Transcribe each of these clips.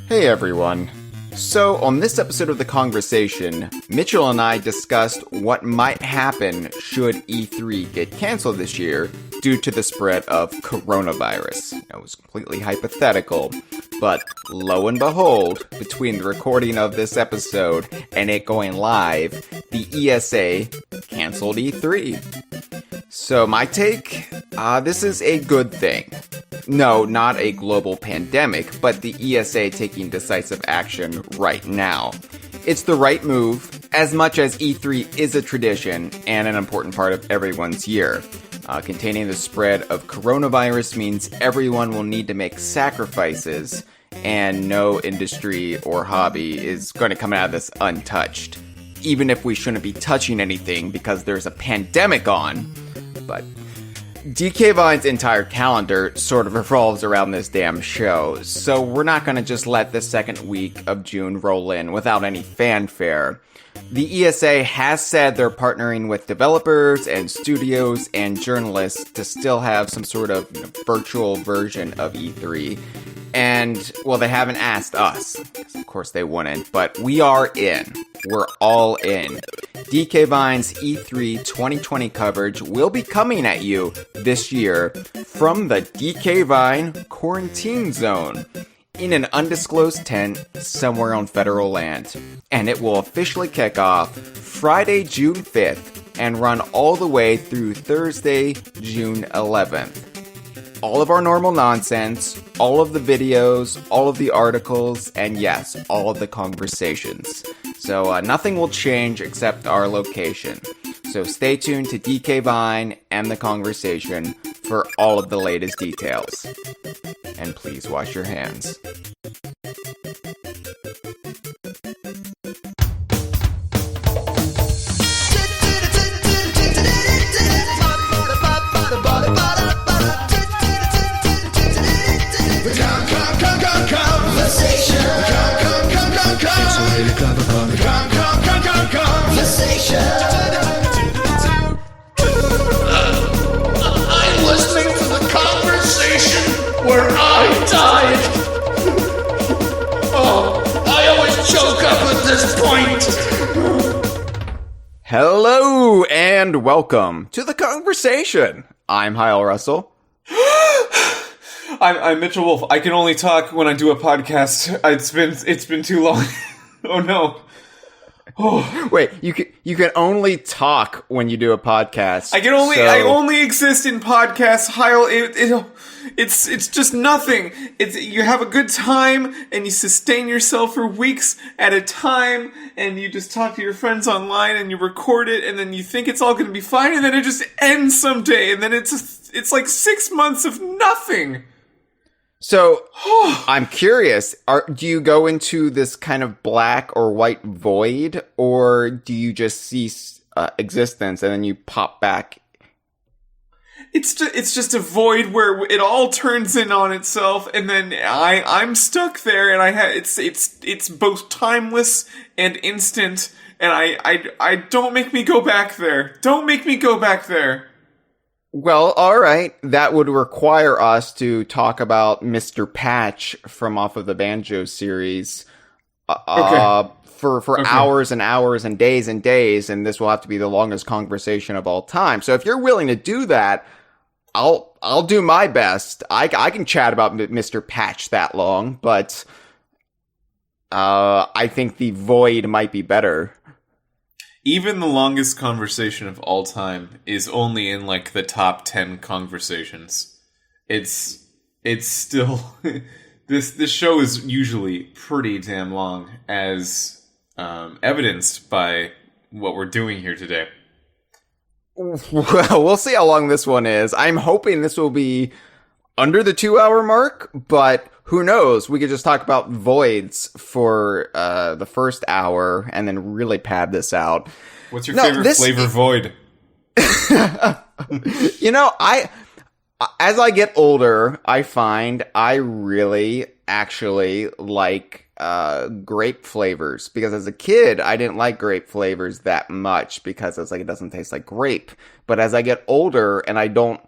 Hey everyone. So, on this episode of The Kongversation, Mitchell and I discussed what might happen should E3 get canceled this year due to the spread of coronavirus. It was completely hypothetical, but lo and behold, between the recording of this episode and it going live, the ESA canceled E3. So, my take? This is a good thing. No, not a global pandemic, but the ESA taking decisive action right now. It's the right move, as much as E3 is a tradition and an important part of everyone's year. Containing the spread of coronavirus means everyone will need to make sacrifices, and no industry or hobby is going to come out of this untouched. Even if we shouldn't be touching anything because there's a pandemic on. But DK Vine's entire calendar sort of revolves around this damn show, so we're not going to just let the second week of June roll in without any fanfare. The ESA has said they're partnering with developers and studios and journalists to still have some sort of virtual version of E3. And, well, they haven't asked us. Of course they wouldn't, but we are in. We're all in. DK Vine's E3 2020 coverage will be coming at you this year from the DK Vine Quarantine Zone in an undisclosed tent somewhere on federal land. And it will officially kick off Friday, June 5th and run all the way through Thursday, June 11th. All of our normal nonsense, all of the videos, all of the articles, and yes, all of the conversations. So nothing will change except our location. So stay tuned to DK Vine and The Kongversation for all of the latest details. And please wash your hands. I'm listening to the conversation where I died. Oh, I always choke up at this point. Hello and welcome to The Kongversation. I'm Hyle Russell. I'm Mitchell Wolfe. I can only talk when I do a podcast. It's been too long. Oh no. Oh. Wait, you can only talk when you do a podcast. I only exist in podcasts, Hyle. It's just nothing. You have a good time and you sustain yourself for weeks at a time, and you just talk to your friends online and you record it, and then you think it's all going to be fine, and then it just ends someday, and then it's like 6 months of nothing. So, I'm curious, do you go into this kind of black or white void, or do you just cease existence and then you pop back? It's just a void where it all turns in on itself, and then I'm stuck there, and it's both timeless and instant, and I don't make me go back there. Don't make me go back there. Well, alright, that would require us to talk about Mr. Patch from off of the Banjo series for hours and hours and days, and this will have to be the longest conversation of all time. So if you're willing to do that, I'll do my best. I can chat about Mr. Patch that long, but I think the void might be better. Even the longest conversation of all time is only in, like, the top 10 conversations. It's still... This show is usually pretty damn long, as evidenced by what we're doing here today. Well, we'll see how long this one is. I'm hoping this will be under the 2-hour mark, but who knows? We could just talk about voids for the first hour and then really pad this out. What's your favorite flavor void? As I get older, I find I really actually like grape flavors, because as a kid, I didn't like grape flavors that much because it's like, it doesn't taste like grape. But as I get older and I don't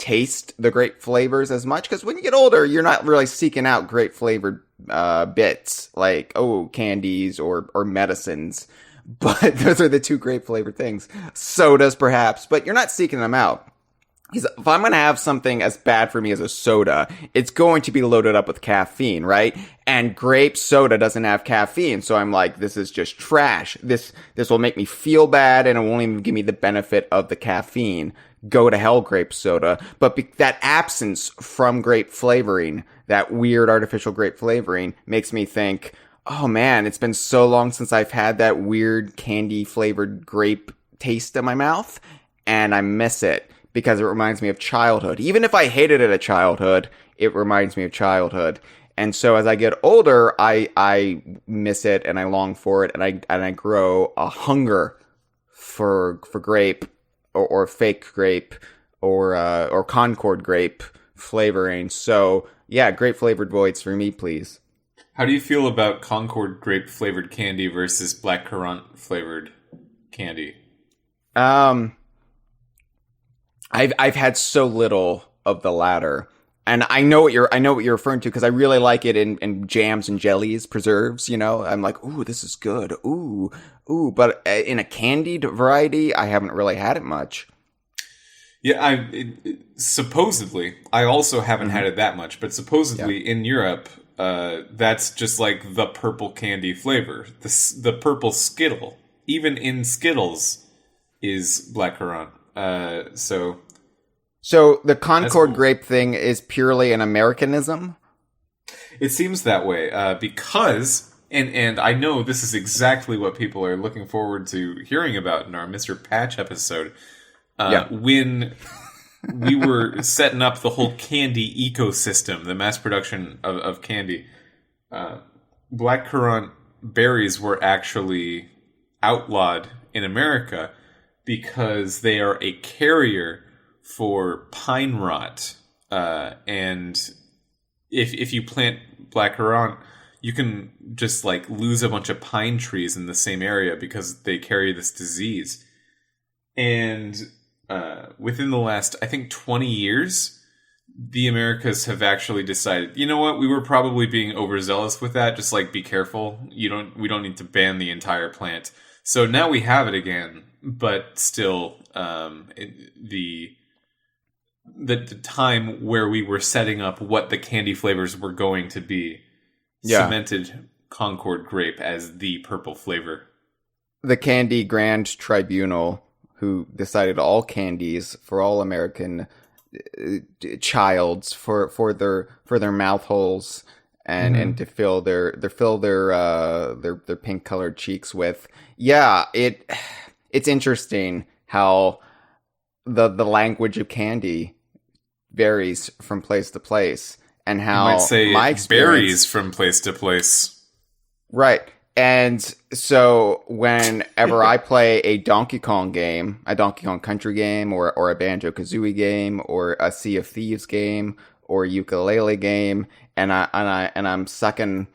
taste the grape flavors as much, because when you get older, you're not really seeking out grape flavored bits like candies or medicines. But those are the two grape flavored things. Sodas, perhaps, but you're not seeking them out. Because if I'm going to have something as bad for me as a soda, it's going to be loaded up with caffeine, right? And grape soda doesn't have caffeine. So I'm like, this is just trash. This will make me feel bad, and it won't even give me the benefit of the caffeine. Go to hell, grape soda. But that absence from grape flavoring, that weird artificial grape flavoring, makes me think, oh man, it's been so long since I've had that weird candy flavored grape taste in my mouth, and I miss it. Because it reminds me of childhood. Even if I hated it at childhood, it reminds me of childhood. And so as I get older, I miss it and I long for it, and I grow a hunger for grape or fake grape or Concord grape flavoring. So yeah, grape flavored voids for me, please. How do you feel about Concord grape flavored candy versus blackcurrant flavored candy? I've had so little of the latter, and I know what you're referring to, because I really like it in jams and jellies, preserves. You know, I'm like, ooh, this is good. Ooh. But in a candied variety, I haven't really had it much. Yeah, supposedly, I also haven't had it that much, but supposedly in Europe, that's just like the purple candy flavor, the purple Skittle. Even in Skittles is blackcurrant. So the Concord grape thing is purely an Americanism? It seems that way, because, and I know this is exactly what people are looking forward to hearing about in our Mr. Patch episode. When we were setting up the whole candy ecosystem, the mass production of candy, blackcurrant berries were actually outlawed in America because they are a carrier for pine rot. And if you plant blackcurrant, you can just like lose a bunch of pine trees in the same area because they carry this disease. And within the last, I think, 20 years, the Americas have actually decided, you know what, we were probably being overzealous with that. Just like, be careful. We don't need to ban the entire plant. So now we have it again, but still, the time where we were setting up what the candy flavors were going to be cemented Concord grape as the purple flavor. The Candy Grand Tribunal, who decided all candies for all American childs for their mouth holes and to fill their pink colored cheeks with. Yeah, it's interesting how the language of candy varies from place to place, and how you might say my experience varies from place to place. Right. And so whenever I play a Donkey Kong game, a Donkey Kong Country game, or a Banjo-Kazooie game, or a Sea of Thieves game, or a Yooka-Laylee game, and I'm sucking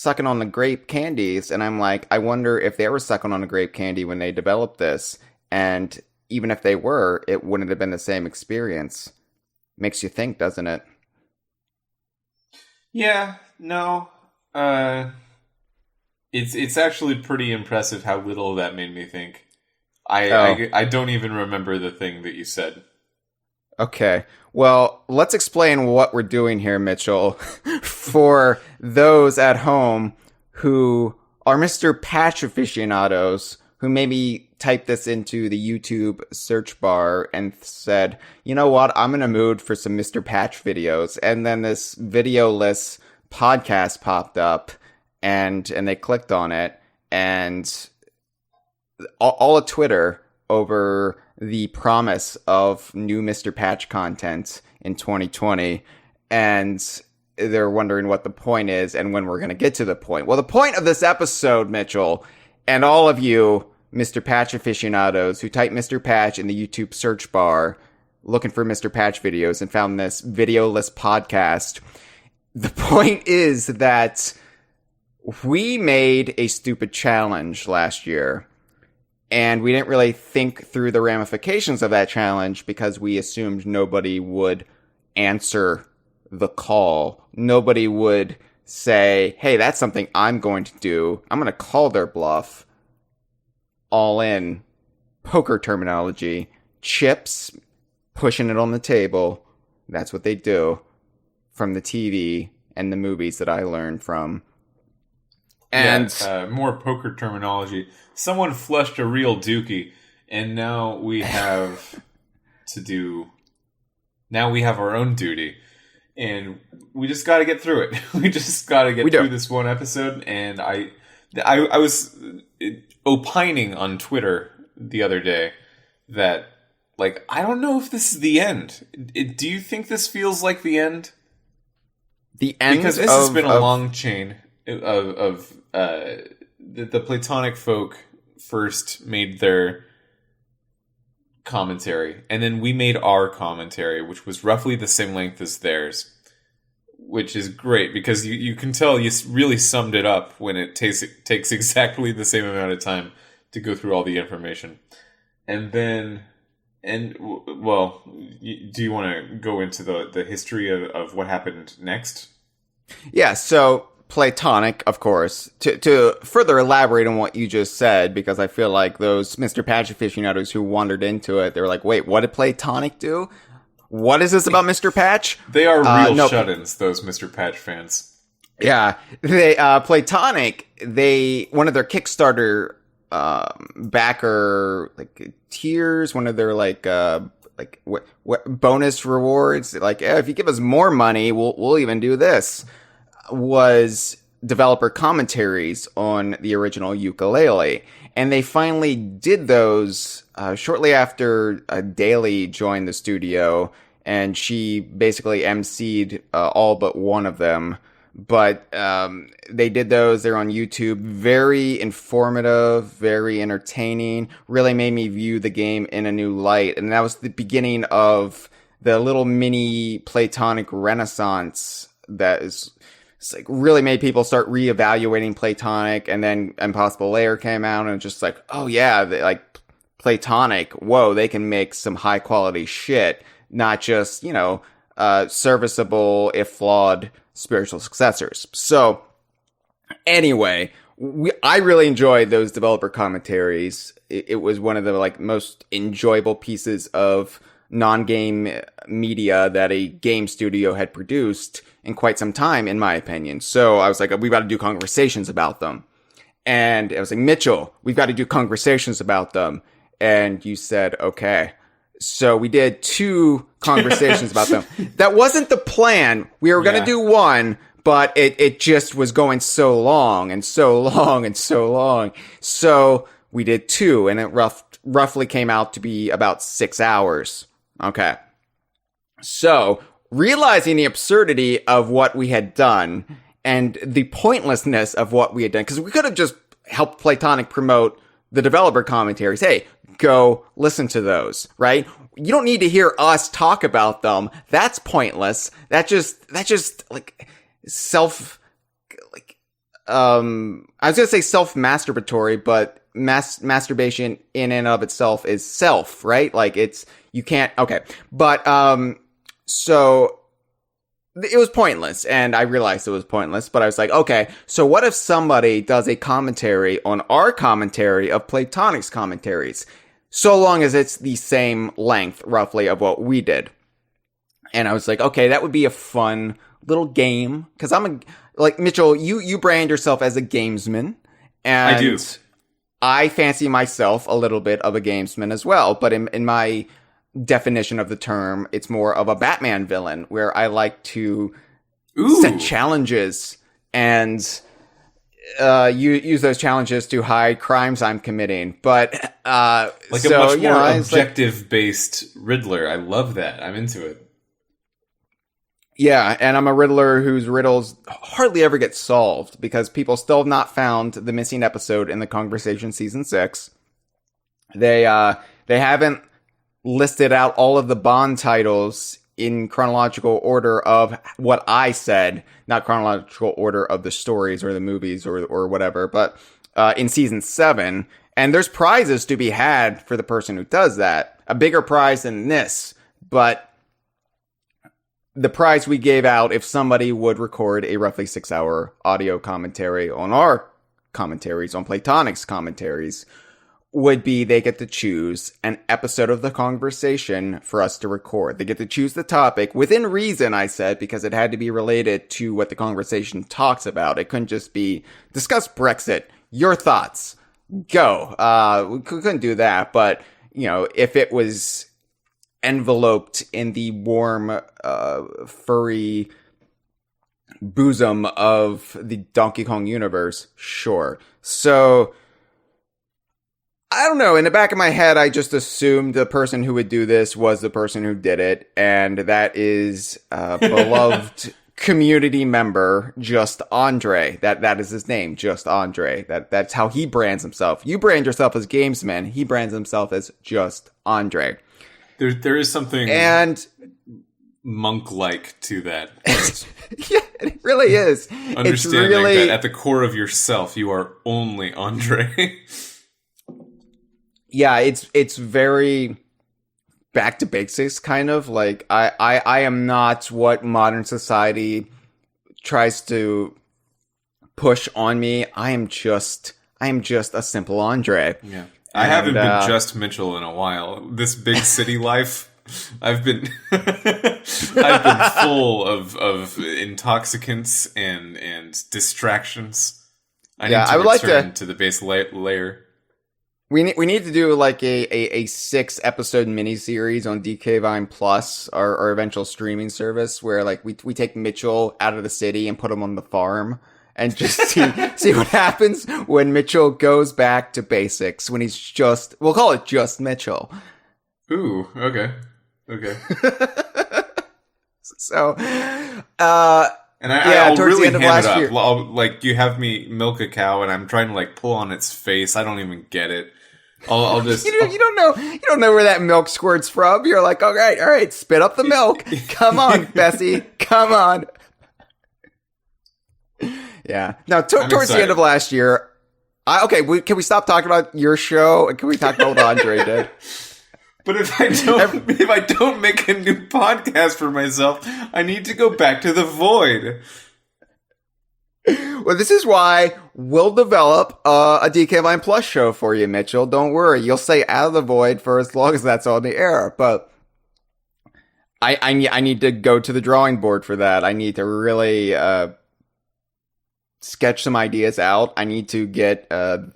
on the grape candies, and I'm like, I wonder if they were sucking on a grape candy when they developed this, and even if they were, it wouldn't have been the same experience. Makes you think, doesn't it? Yeah, no. It's actually pretty impressive how little that made me think. I don't even remember the thing that you said. Okay. Well, let's explain what we're doing here, Mitchell, for those at home who are Mr. Patch aficionados, who maybe typed this into the YouTube search bar and said, you know what, I'm in a mood for some Mr. Patch videos. And then this videoless podcast popped up, and they clicked on it, and all of Twitter over the promise of new Mr. Patch content in 2020, and they're wondering what the point is and when we're going to get to the point. Well, the point of this episode, Mitchell, and all of you Mr. Patch aficionados who typed Mr. Patch in the YouTube search bar looking for Mr. Patch videos and found this videoless podcast, the point is that we made a stupid challenge last year. And we didn't really think through the ramifications of that challenge because we assumed nobody would answer the call. Nobody would say, hey, that's something I'm going to do. I'm going to call their bluff. All in poker terminology. Chips, pushing it on the table. That's what they do from the TV and the movies that I learned from. And more poker terminology. Someone flushed a real dookie, and now we have Now we have our own duty, and we just got to get through it. We just got to get through this one episode. And I was opining on Twitter the other day that, like, I don't know if this is the end. Do you think this feels like the end? The end, because this has been a long chain of the Playtonic folk first made their commentary, and then we made our commentary, which was roughly the same length as theirs, which is great because you can tell you really summed it up when it takes exactly the same amount of time to go through all the information. Do you want to go into the history of what happened next? Yeah, so Playtonic, of course, to further elaborate on what you just said, because I feel like those Mr. Patch aficionados who wandered into it, they were like, wait, what did Playtonic do? What is this about Mr. Patch? They are real shut-ins, those Mr. Patch fans. Yeah, they Playtonic, one of their Kickstarter backer tiers, one of their what bonus rewards, if you give us more money, we'll even do this, was developer commentaries on the original Yooka-Laylee. And they finally did those shortly after Daly joined the studio, and she basically emceed all but one of them. But they did those. They're on YouTube. Very informative, very entertaining. Really made me view the game in a new light. And that was the beginning of the little mini Playtonic renaissance that is really made people start reevaluating Playtonic. And then Impossible Lair came out, and just like, oh yeah, Playtonic, whoa, they can make some high quality shit, not just, serviceable, if flawed, spiritual successors. So anyway, I really enjoyed those developer commentaries. It was one of the most enjoyable pieces of non-game media that a game studio had produced in quite some time, in my opinion. So I was like, we've got to do conversations about them. And I was like, Mitchell, we've got to do conversations about them. And you said, okay. So we did 2 conversations about them. That wasn't the plan. We were going to do one, but it just was going so long and so long and so long. So we did 2, and it roughly came out to be about 6 hours. Okay. So realizing the absurdity of what we had done and the pointlessness of what we had done, because we could have just helped Playtonic promote the developer commentaries. Hey, go listen to those, right? You don't need to hear us talk about them. That's pointless. That just I was gonna say self-masturbatory, but masturbation in and of itself is self, right? You can't, okay. But, so it was pointless, and I realized it was pointless, but I was like, okay, so what if somebody does a commentary on our commentary of Playtonic's commentaries, so long as it's the same length, roughly, of what we did? And I was like, okay, that would be a fun little game, because Mitchell, you brand yourself as a gamesman, and I do. I fancy myself a little bit of a gamesman as well, but in my definition of the term, it's more of a Batman villain, where I like to set challenges and use those challenges to hide crimes I'm committing. But a much more objective-based Riddler. I love that. I'm into it. Yeah, and I'm a Riddler whose riddles hardly ever get solved because people still have not found the missing episode in the Kongversation season 6. They haven't listed out all of the Bond titles in chronological order of what I said, not chronological order of the stories or the movies or whatever, but in season 7. And there's prizes to be had for the person who does that. A bigger prize than this. But the prize we gave out if somebody would record a roughly 6-hour audio commentary on our commentaries, on Playtonic's commentaries, would be they get to choose an episode of the Kongversation for us to record. They get to choose the topic within reason, I said, because it had to be related to what the Kongversation talks about. It couldn't just be discuss Brexit. Your thoughts. Go. We couldn't do that, but if it was enveloped in the warm, furry bosom of the Donkey Kong universe, sure. So I don't know. In the back of my head, I just assumed the person who would do this was the person who did it, and that is beloved community member Just Andre. That is his name, Just Andre. That's how he brands himself. You brand yourself as Gamesman. He brands himself as Just Andre. There is something monk-like to that. Yeah, it really is. Understanding that at the core of yourself, you are only Andre. Yeah, it's very back to basics, kind of. Like, I am not what modern society tries to push on me. I am just a simple Andre. Yeah. I haven't been just Mitchell in a while. This big city life, I've been full of intoxicants and distractions. I would like to return to the base layer. We need to do like a 6-episode miniseries on DK Vine Plus, our eventual streaming service, where like we take Mitchell out of the city and put him on the farm and just see what happens when Mitchell goes back to basics, when he's we'll call it just Mitchell. Ooh, okay. So, and I'll towards really the end of hand last it year, up. Like, you have me milk a cow, and I'm trying to like pull on its face. I don't even get it. I'll just you don't know where that milk squirts from. You're like, all right, spit up the milk. Come on, Bessie, come on. Yeah. Now, towards the end of last year, can we stop talking about your show and can we talk about what Andre did? But if I don't make a new podcast for myself, I need to go back to the void. Well, this is why we'll develop a DK Line Plus show for you, Mitchell. Don't worry. You'll stay out of the void for as long as that's on the air. But I need to go to the drawing board for that. I need to really sketch some ideas out. I need to get a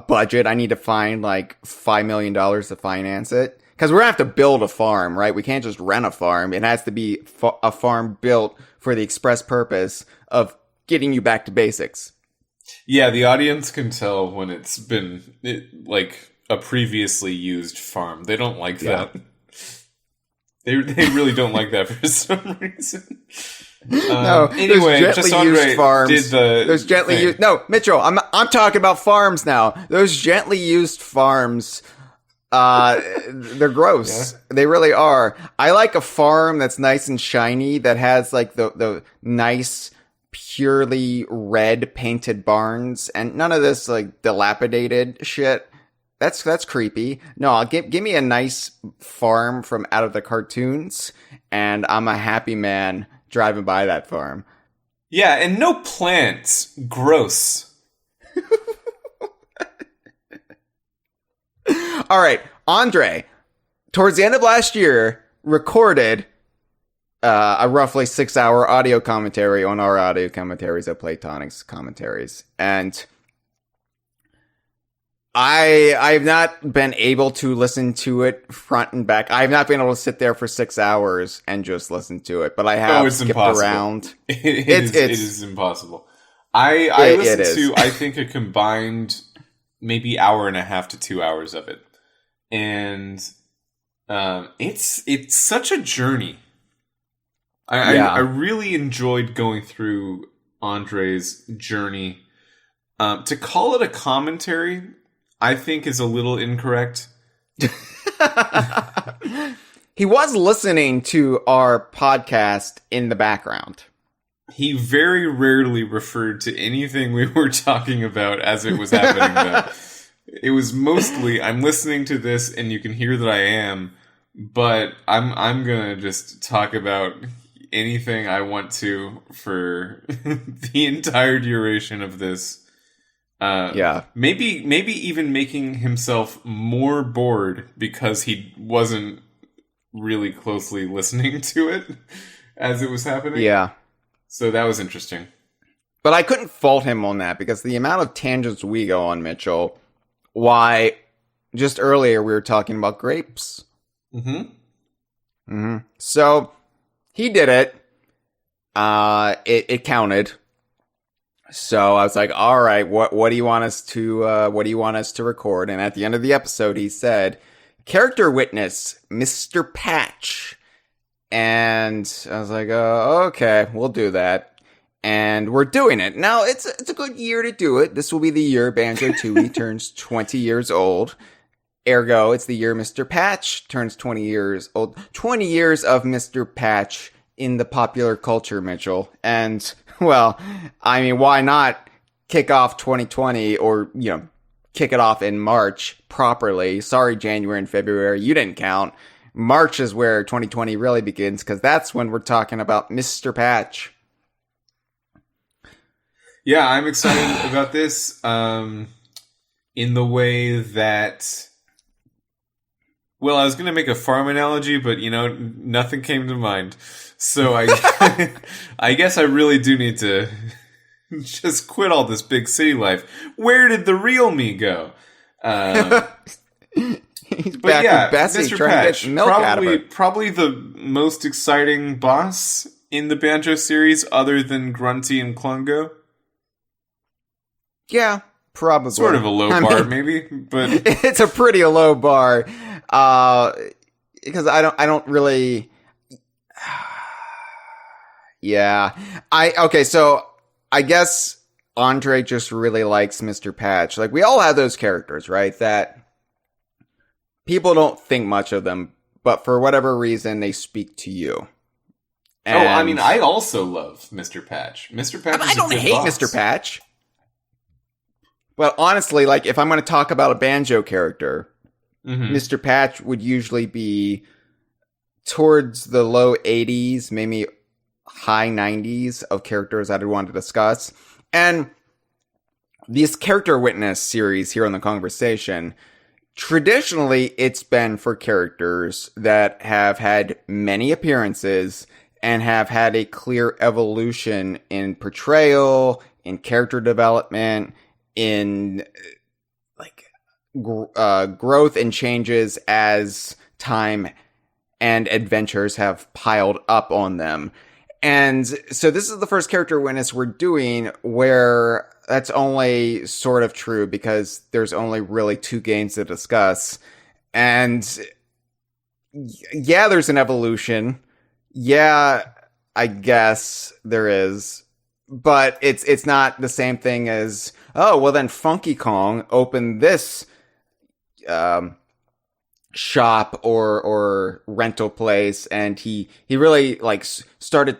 budget. I need to find like $5 million to finance it. Because we're going to have to build a farm, right? We can't just rent a farm. It has to be a farm built for the express purpose of getting you back to basics. Yeah, the audience can tell when it's been like a previously used farm. They don't like that. They really don't like that for some reason. No, anyway, just Andre farms. Did those gently used. No, Mitchell, I'm talking about farms now. Those gently used farms, they're gross. Yeah. They really are. I like a farm that's nice and shiny, that has like the nice, purely red painted barns, and none of this like dilapidated shit. That's creepy. No, give me a nice farm from out of the cartoons, and I'm a happy man driving by that farm. Yeah, and no plants. Gross. All right, Andre, towards the end of last year, recorded a roughly 6-hour audio commentary on our audio commentaries at Playtonic's commentaries. And I've not been able to listen to it front and back. I've not been able to sit there for 6 hours and just listen to it, but I have skipped around. It is impossible. I listened to, I think, a combined maybe hour and a half to 2 hours of it. And it's such a journey. I really enjoyed going through Andre's journey. To call it a commentary, I think, is a little incorrect. He was listening to our podcast in the background. He very rarely referred to anything we were talking about as it was happening, though. It was mostly, I'm listening to this and you can hear that I am, but I'm gonna just talk about anything I want to for the entire duration of this. Maybe even making himself more bored because he wasn't really closely listening to it as it was happening. Yeah. So that was interesting. But I couldn't fault him on that because the amount of tangents we go on, Mitchell, why just earlier we were talking about grapes. So he did it. It counted. So I was like, all right, what do you want us to record? And at the end of the episode, he said, character witness, Mr. Patch. And I was like, okay, we'll do that. And we're doing it. Now, it's a good year to do it. This will be the year Banjo-Tooie turns 20 years old. Ergo, it's the year Mr. Patch turns 20 years old. 20 years of Mr. Patch in the popular culture, Mitchell. And, well, I mean, why not kick off 2020 or, kick it off in March properly? Sorry, January and February, you didn't count. March is where 2020 really begins, because that's when we're talking about Mr. Patch. Yeah, I'm excited about this in the way that... Well, I was going to make a farm analogy, but, nothing came to mind. So I guess I really do need to just quit all this big city life. Where did the real me go? He's back with Bessie Mr. trying Patch, to get milk out of her. Probably the most exciting boss in the Banjo series, other than Grunty and Klungo. Yeah, probably. Sort of a low bar, maybe, but it's a pretty low bar. Because I don't really. Yeah, so I guess Andre just really likes Mr. Patch. Like, we all have those characters, right? That people don't think much of them, but for whatever reason, they speak to you. And I mean, I also love Mr. Patch. Mr. Patch is I don't a good hate boss. Mr. Patch. Well, honestly, like, if I'm going to talk about a Banjo character, Mr. Patch would usually be towards the low 80s, maybe high 90s of characters that I'd want to discuss. And this Character Witness series here on the Kongversation, traditionally it's been for characters that have had many appearances and have had a clear evolution in portrayal, in character development, in growth and changes as time and adventures have piled up on them. And so this is the first Character Witness we're doing where that's only sort of true because there's only really 2 games to discuss. And yeah, there's an evolution. Yeah, I guess there is. But it's not the same thing as, oh, well then Funky Kong opened this shop or rental place, and he really started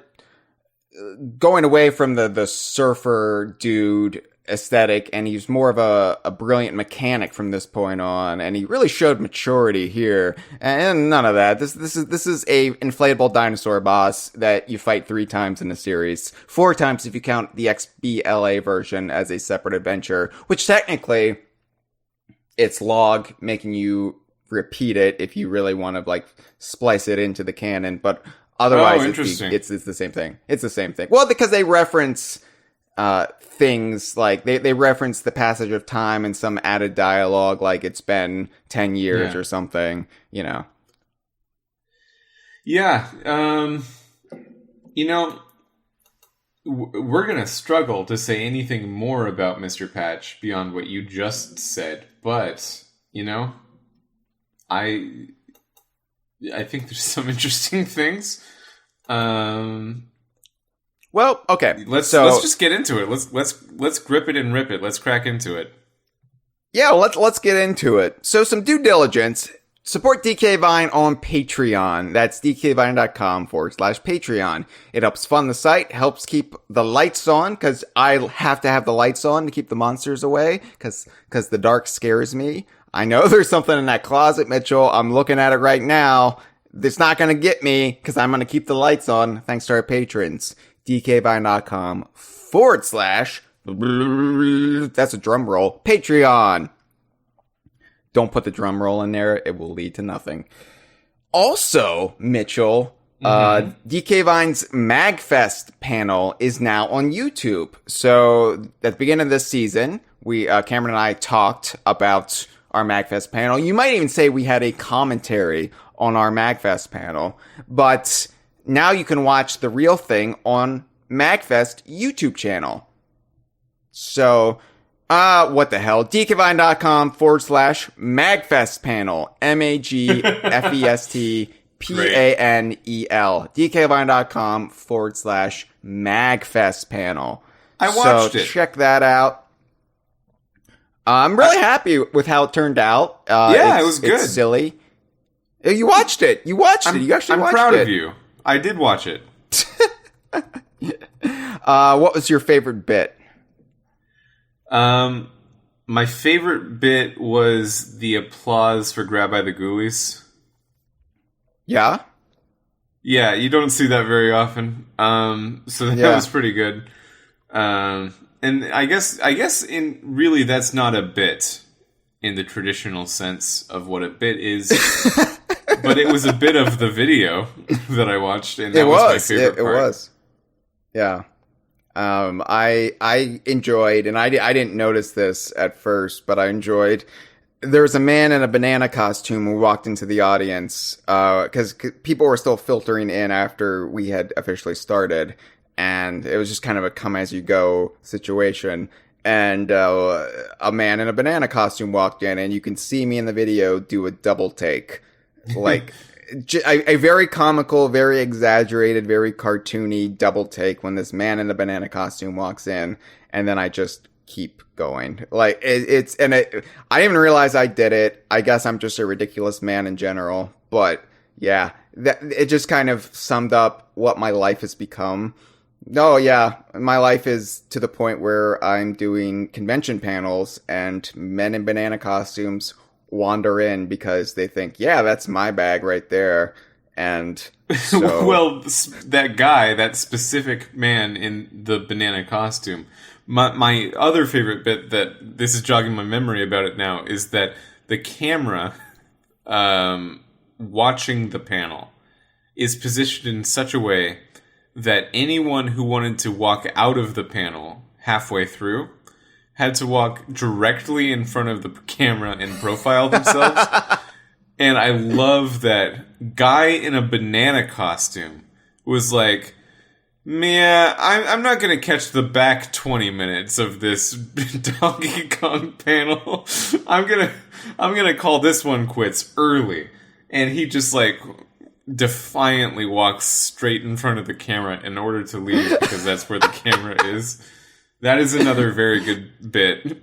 going away from the surfer dude aesthetic, and he's more of a brilliant mechanic from this point on, and he really showed maturity here. And none of that. This is a inflatable dinosaur boss that you fight 3 times in the series, 4 times if you count the XBLA version as a separate adventure, which technically it's log making you repeat it if you really want to splice it into the canon, but otherwise it's the same thing. It's the same thing. Well, because they reference things like they reference the passage of time and some added dialogue, like it's been 10 years or something, Yeah. We're gonna struggle to say anything more about Mr. Patch beyond what you just said, but I think there's some interesting things. Well, okay. Let's just get into it. Let's grip it and rip it. Let's crack into it. Yeah, let's get into it. So some due diligence. Support DK Vine on Patreon. That's dkvine.com/Patreon. It helps fund the site, helps keep the lights on, because I have to have the lights on to keep the monsters away, because the dark scares me. I know there's something in that closet, Mitchell. I'm looking at it right now. It's not going to get me, because I'm going to keep the lights on, thanks to our patrons. dkvine.com/ that's a drum roll. Patreon. Don't put the drum roll in there. It will lead to nothing. Also, Mitchell, DK Vine's MagFest panel is now on YouTube. So at the beginning of this season, Cameron and I talked about our MagFest panel. You might even say we had a commentary on our MagFest panel. But now you can watch the real thing on MagFest YouTube channel. So... what the hell? dkvine.com/MagFest panel. MagFestPanel. dkvine.com/MagFest panel. I watched it. Check that out. I'm really happy with how it turned out. It was good. It's silly. You watched it. You actually watched it. I'm proud of you. I did watch it. What was your favorite bit? My favorite bit was the applause for Grab by the Ghoulies. Yeah? Yeah, you don't see that very often. So that was pretty good. And I guess in really that's not a bit in the traditional sense of what a bit is. But it was a bit of the video that I watched, and that was my favorite part. It was. Yeah. I enjoyed, and I didn't notice this at first, but I enjoyed. There was a man in a banana costume who walked into the audience, because people were still filtering in after we had officially started, and it was just kind of a come-as-you-go situation. And a man in a banana costume walked in, and you can see me in the video do a double take. Like... a very comical, very exaggerated, very cartoony double take when this man in the banana costume walks in, and then I just keep going. Like, I didn't even realize I did it. I guess I'm just a ridiculous man in general, but yeah, it just kind of summed up what my life has become. Oh yeah, my life is to the point where I'm doing convention panels, and men in banana costumes wander in because they think, yeah, that's my bag right there. And so... well, that specific man in the banana costume, my other favorite bit, that this is jogging my memory about it now, is that the camera watching the panel is positioned in such a way that anyone who wanted to walk out of the panel halfway through had to walk directly in front of the camera and profile themselves. And I love that guy in a banana costume was like, man, I'm not going to catch the back 20 minutes of this Donkey Kong panel. I'm going to call this one quits early. And he just like defiantly walks straight in front of the camera in order to leave, because that's where the camera is. That is another very good bit.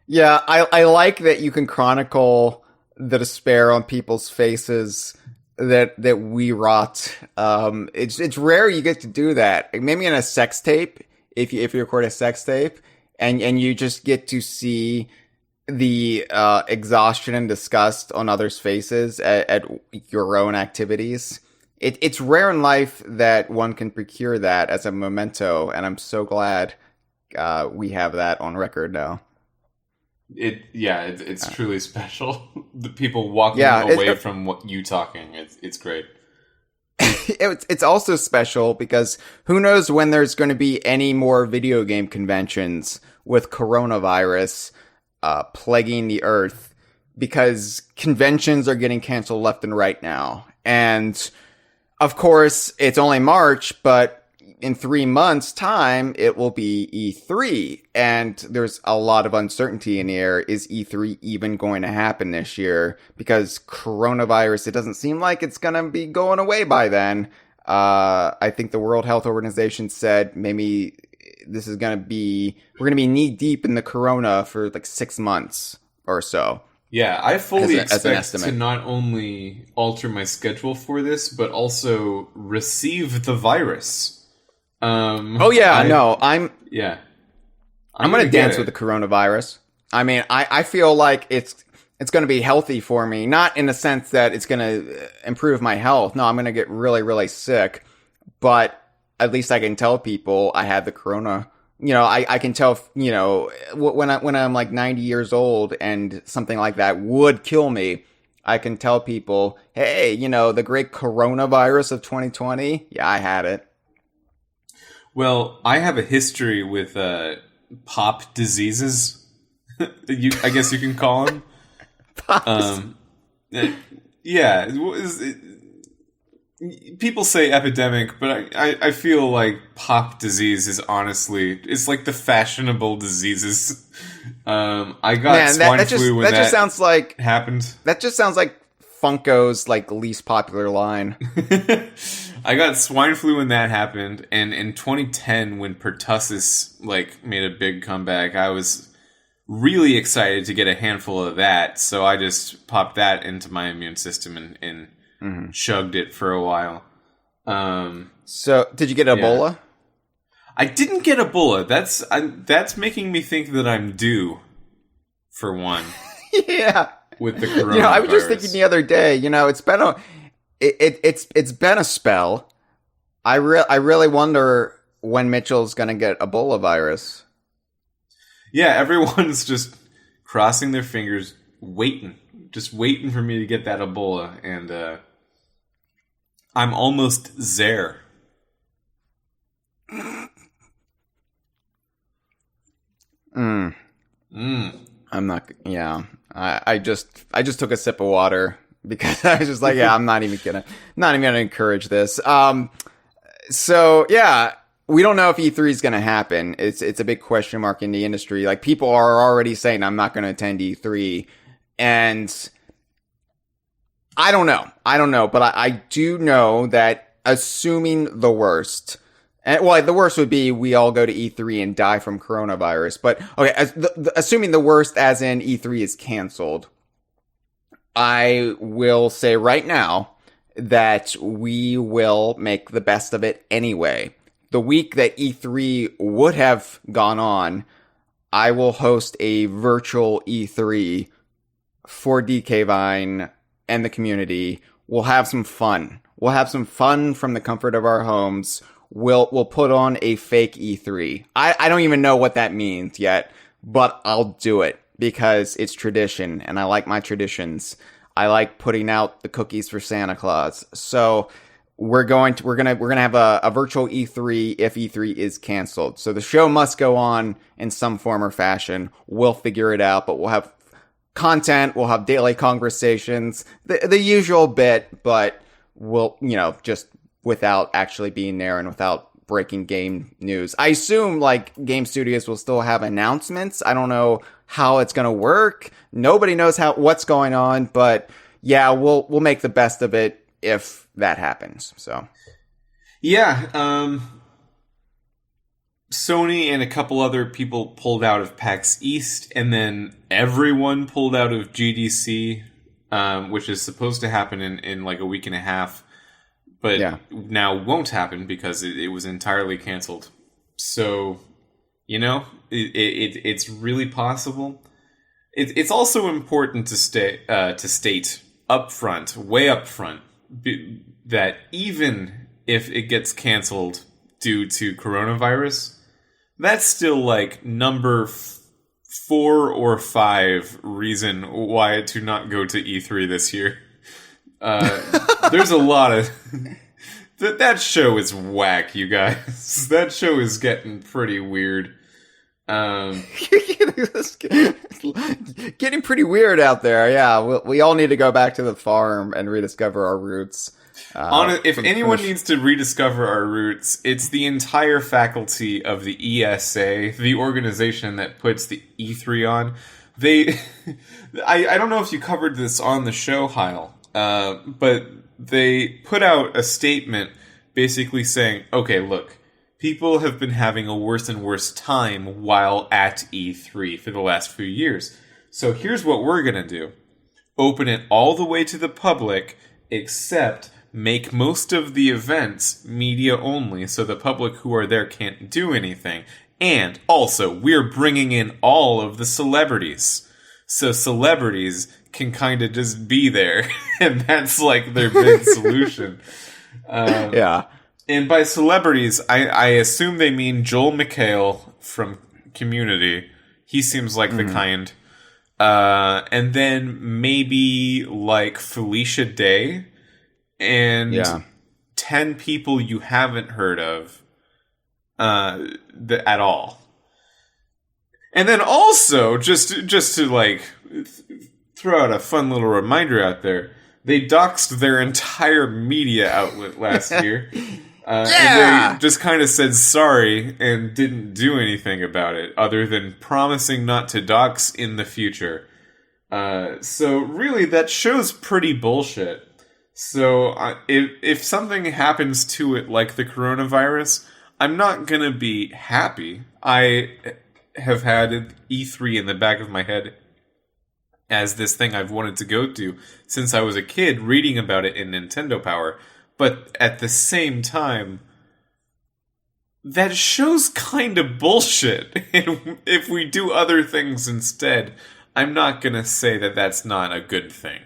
Yeah, I like that you can chronicle the despair on people's faces that we rot. It's rare you get to do that. Maybe in a sex tape, if you record a sex tape, and you just get to see the exhaustion and disgust on others' faces at your own activities. It's rare in life that one can procure that as a memento, and I'm so glad we have that on record now. It's truly special. The people walking away from what you talking, it's great. It's also special because who knows when there's going to be any more video game conventions with coronavirus plaguing the earth, because conventions are getting canceled left and right now. And of course, it's only March, but in 3 months' time, it will be E3. And there's a lot of uncertainty in the air. Is E3 even going to happen this year? Because coronavirus, it doesn't seem like it's going to be going away by then. I think the World Health Organization said maybe this is going to be, we're going to be knee deep in the corona for like 6 months or so. Yeah, I fully as an expect estimate. to not only alter my schedule for this, but also receive the virus. I'm Yeah. I'm going to dance with the coronavirus. I mean, I feel like it's going to be healthy for me, not in the sense that it's going to improve my health. No, I'm going to get really, really sick, but at least I can tell people I had the corona. You know, I can tell, you know, when I'm like 90 years old and something like that would kill me, I can tell people, hey, you know, the great coronavirus of 2020. Yeah, I had it. Well, I have a history with pop diseases. I guess you can call them. Yeah. People say epidemic, but I feel like pop disease is honestly, it's like the fashionable diseases. I got swine flu when that just sounds like happened. That just sounds like Funko's like least popular line. I got swine flu when that happened, and in 2010 when pertussis like made a big comeback, I was really excited to get a handful of that, so I just popped that into my immune system and chugged it for a while. So, did you get Ebola? Yeah. I didn't get Ebola. That's making me think that I'm due for one. Yeah. With the coronavirus. You know, I was just thinking the other day, you know, it's been a spell. I really wonder when Mitchell's going to get Ebola virus. Yeah, everyone's just crossing their fingers, waiting for me to get that Ebola, and I'm almost there. I'm not. Yeah, I just took a sip of water because I was just like, yeah, I'm not even gonna encourage this. So yeah, we don't know if E3 is gonna happen. It's a big question mark in the industry. Like, people are already saying I'm not gonna attend E3, and I don't know, but I do know that, assuming the worst. And, well, the worst would be we all go to E3 and die from coronavirus. But, okay, assuming the worst as in E3 is canceled, I will say right now that we will make the best of it anyway. The week that E3 would have gone on, I will host a virtual E3 for DK Vine and the community. We'll have some fun. We'll have some fun from the comfort of our homes. We'll put on a fake E3. I don't even know what that means yet, but I'll do it because it's tradition and I like my traditions. I like putting out the cookies for Santa Claus. So we're gonna have a virtual E3 if E3 is canceled. So the show must go on in some form or fashion. We'll figure it out, but we'll have content, we'll have daily conversations, the usual bit, but we'll, you know, just without actually being there and without breaking game news. I assume like game studios will still have announcements. I don't know how it's going to work. Nobody knows what's going on, but yeah, we'll make the best of it if that happens. So yeah, Sony and a couple other people pulled out of PAX East, and then everyone pulled out of GDC, which is supposed to happen in like a week and a half. But now won't happen because it was entirely canceled. So, you know, it's really possible. It's also important to state upfront, way up front, that even if it gets canceled due to coronavirus, that's still like number 4 or 5 reason why to not go to E3 this year. There's a lot of that show is whack, you guys. That show is getting pretty weird. Getting pretty weird out there. Yeah, we all need to go back to the farm and rediscover our roots. If anyone needs to rediscover our roots, it's the entire faculty of the ESA, the organization that puts the E3 on. I don't know if you covered this on the show, Hyle. But they put out a statement basically saying, okay, look, people have been having a worse and worse time while at E3 for the last few years. So here's what we're going to do. Open it all the way to the public, except make most of the events media only, so the public who are there can't do anything. And also, we're bringing in all of the celebrities. So celebrities can kind of just be there, and that's like their big solution. Yeah. And by celebrities, I assume they mean Joel McHale from Community. He seems like the kind. And then maybe like Felicia Day and 10 people you haven't heard of at all. And then also, just to like throw out a fun little reminder out there, they doxed their entire media outlet last year. And they just kind of said sorry and didn't do anything about it, other than promising not to dox in the future. So really, that show's pretty bullshit. So if something happens to it like the coronavirus, I'm not gonna be happy. I have had E3 in the back of my head as this thing I've wanted to go to since I was a kid, reading about it in Nintendo Power. But at the same time, that show's kind of bullshit. And if we do other things instead, I'm not going to say that that's not a good thing.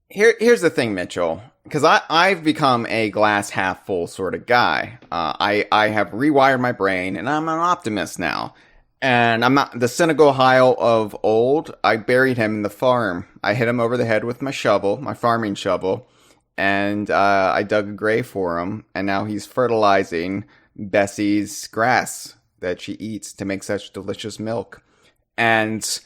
Here's the thing, Mitchell. Because I've become a glass half full sort of guy. I have rewired my brain, and I'm an optimist now. And I'm not the cynical Hyle of old. I buried him in the farm. I hit him over the head with my shovel, my farming shovel. And I dug a grave for him, and now he's fertilizing Bessie's grass that she eats to make such delicious milk. And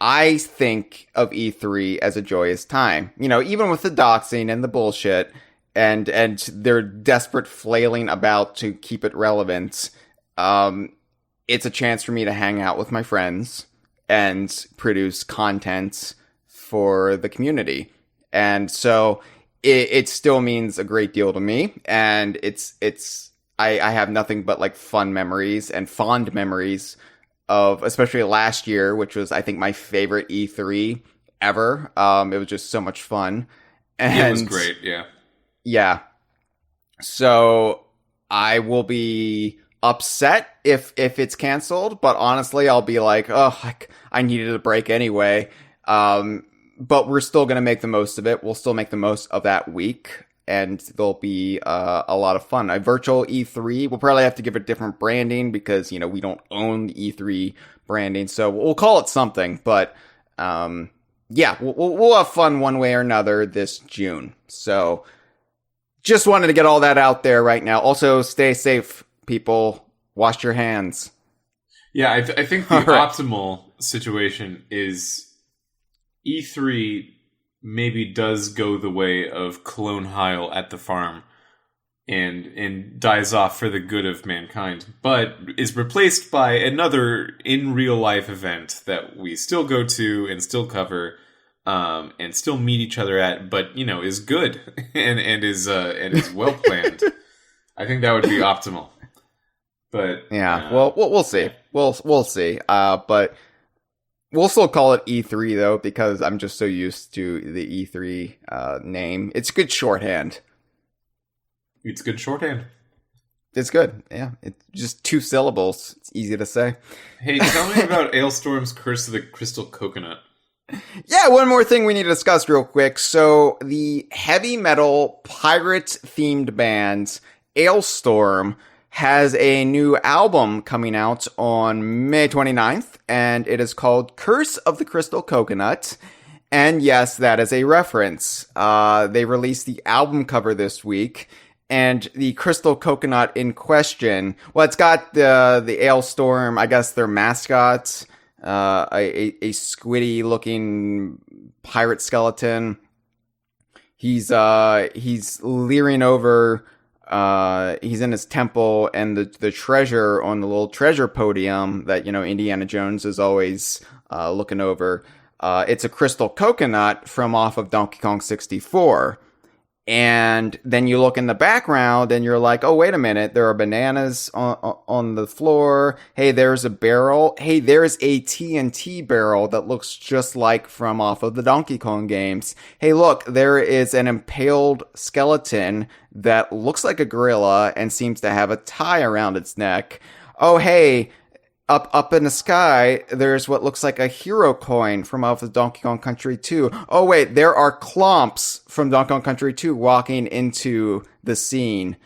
I think of E3 as a joyous time. You know, even with the doxing and the bullshit, and their desperate flailing about to keep it relevant, it's a chance for me to hang out with my friends and produce content for the community. And so it still means a great deal to me, and I have nothing but like fun memories and fond memories of, especially last year, which was I think my favorite E3 ever. It was just so much fun, and it was great. Yeah. So I will be upset if it's canceled, but honestly, I'll be like, oh, I needed a break anyway. But we're still going to make the most of it. We'll still make the most of that week, and there'll be a lot of fun. A virtual E3, we'll probably have to give it different branding because, you know, we don't own the E3 branding, so we'll call it something. But, yeah, we'll have fun one way or another this June. So just wanted to get all that out there right now. Also, stay safe, people. Wash your hands. Yeah, I think the optimal situation is E3 maybe does go the way of Clone Hyle at the farm and dies off for the good of mankind, but is replaced by another in real life event that we still go to and still cover, and still meet each other at, but you know, is good and is well planned. I think that would be optimal. But yeah, well, we'll see. We'll see. But we'll still call it E3 though, because I'm just so used to the E3 name. It's good shorthand. It's good shorthand. It's good. Yeah, it's just 2 syllables. It's easy to say. Hey, tell me about Ailstorm's Curse of the Crystal Coconut. Yeah, one more thing we need to discuss real quick. So the heavy metal pirate-themed band Ailstorm has a new album coming out on May 29th, and it is called Curse of the Crystal Coconut. And yes, that is a reference. They released the album cover this week, and the crystal coconut in question, well, it's got the Ailstorm, I guess their mascot, a squiddy-looking pirate skeleton. He's leering over. He's in his temple, and the treasure on the little treasure podium that, you know, Indiana Jones is always looking over. It's a crystal coconut from off of Donkey Kong 64. And then you look in the background and you're like, oh, wait a minute. There are bananas on the floor. Hey, there's a barrel. Hey, there's a TNT barrel that looks just like from off of the Donkey Kong games. Hey, look, there is an impaled skeleton that looks like a gorilla and seems to have a tie around its neck. Oh, hey, up in the sky, there's what looks like a hero coin from off of Donkey Kong Country 2. Oh, wait, there are Clomps from Donkey Kong Country 2 walking into the scene.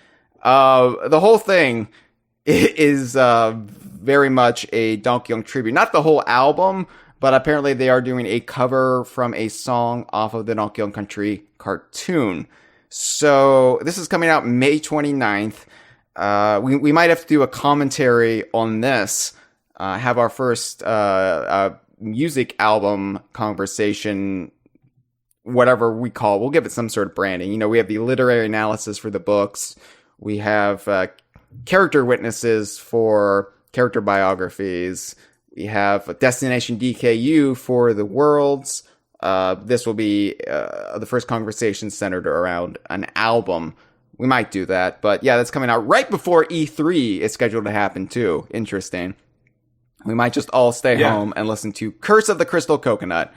The whole thing is very much a Donkey Kong tribute. Not the whole album, but apparently they are doing a cover from a song off of the Donkey Kong Country cartoon. So this is coming out May 29th. We might have to do a commentary on this. Have our first music album conversation, whatever we call it. We'll give it some sort of branding. You know, we have the literary analysis for the books. We have character witnesses for character biographies. We have Destination DKU for the worlds. This will be the first conversation centered around an album. We might do that, but yeah, that's coming out right before E3 is scheduled to happen too. Interesting. We might just all stay home and listen to Curse of the Crystal Coconut.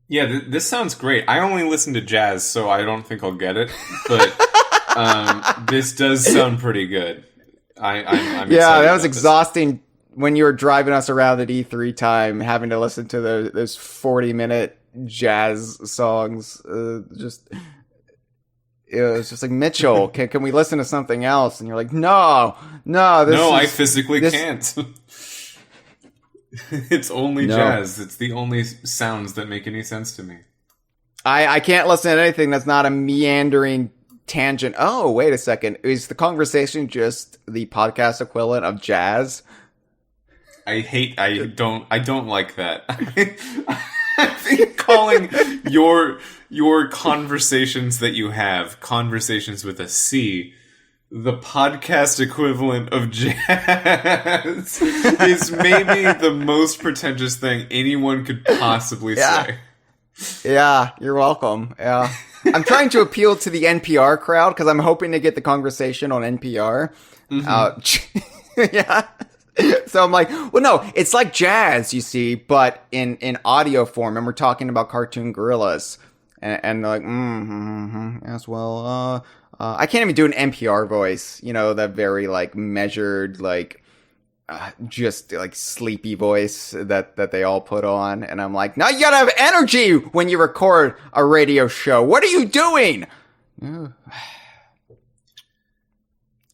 Yeah, this sounds great. I only listen to jazz, so I don't think I'll get it. But this does sound pretty good. I'm yeah, that was exhausting when you were driving us around at E3 time, having to listen to those 40-minute jazz songs. It was just like, Mitchell, can we listen to something else? And you're like, no. I physically can't. It's only jazz. It's the only sounds that make any sense to me. I can't listen to anything that's not a meandering tangent. Oh, wait a second. Is the conversation just the podcast equivalent of jazz? I don't like that. I think calling your conversations that you have, conversations with a C, the podcast equivalent of jazz is maybe the most pretentious thing anyone could possibly say. Yeah, you're welcome. Yeah. I'm trying to appeal to the NPR crowd because I'm hoping to get the conversation on NPR. Mm-hmm. Yeah. So I'm like, well, no, it's like jazz, you see, but in audio form, and we're talking about cartoon gorillas. And they're like, yes, well, I can't even do an NPR voice, you know, that very, like, measured, like, just, like, sleepy voice that they all put on. And I'm like, no, you gotta have energy when you record a radio show. What are you doing?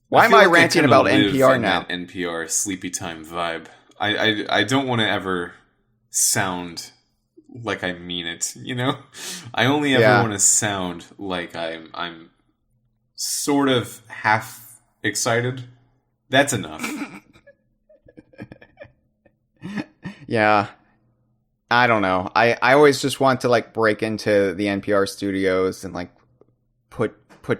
Why am I ranting about NPR now? That NPR sleepy time vibe. I don't want to ever sound like I mean it, you know? I only ever want to sound like I'm sort of half excited. That's enough. Yeah. I don't know. I always just want to, like, break into the NPR studios and, like, put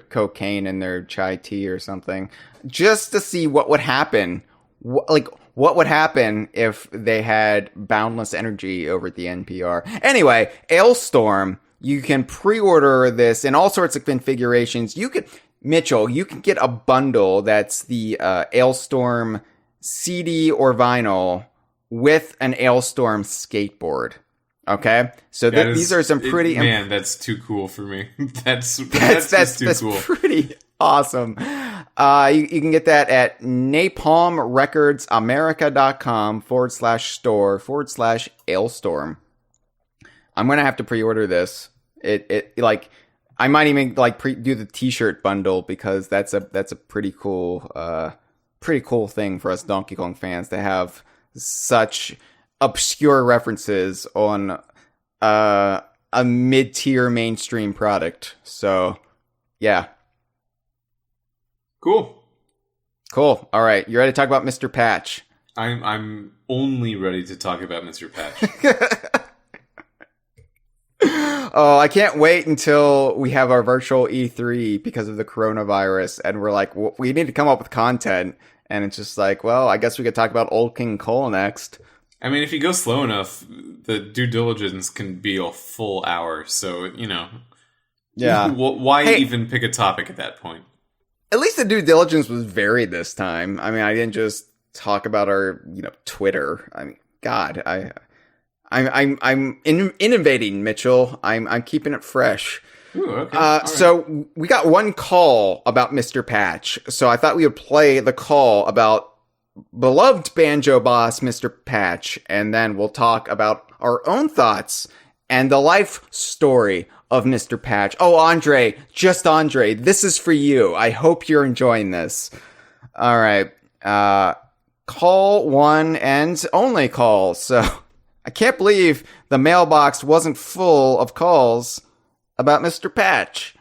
cocaine in their chai tea or something just to see what would happen. What would happen if they had boundless energy over at the NPR? Anyway, Ailstorm, you can pre-order this in all sorts of configurations. Mitchell, you can get a bundle that's the Ailstorm CD or vinyl with an Ailstorm skateboard. Okay, so these are some pretty. Man, that's too cool for me. That's too cool. Pretty awesome. You can get that at napalmrecordsamerica.com/store/Ailstorm. I'm gonna have to pre-order this. I might even do the T-shirt bundle because that's a pretty cool thing for us Donkey Kong fans to have such obscure references on a mid-tier mainstream product. So, yeah. Cool. All right, you ready to talk about Mr. Patch? I'm only ready to talk about Mr. Patch. Oh, I can't wait until we have our virtual E3 because of the coronavirus, and we're like, we need to come up with content, and it's just like, well, I guess we could talk about Old King Cole next. I mean, if you go slow enough, the due diligence can be a full hour, so, you know, Yeah. Why even pick a topic at that point? At least the due diligence was varied this time. I mean, I didn't just talk about our, Twitter. I mean, God, I'm innovating, Mitchell. I'm keeping it fresh. Ooh, okay. So we got one call about Mr. Patch. So I thought we would play the call about beloved banjo boss, Mr. Patch, and then we'll talk about our own thoughts and the life story of Mr. Patch. Oh, Andre, just Andre, this is for you. I hope you're enjoying this. All right. Call one and only call. So I can't believe the mailbox wasn't full of calls about Mr. Patch.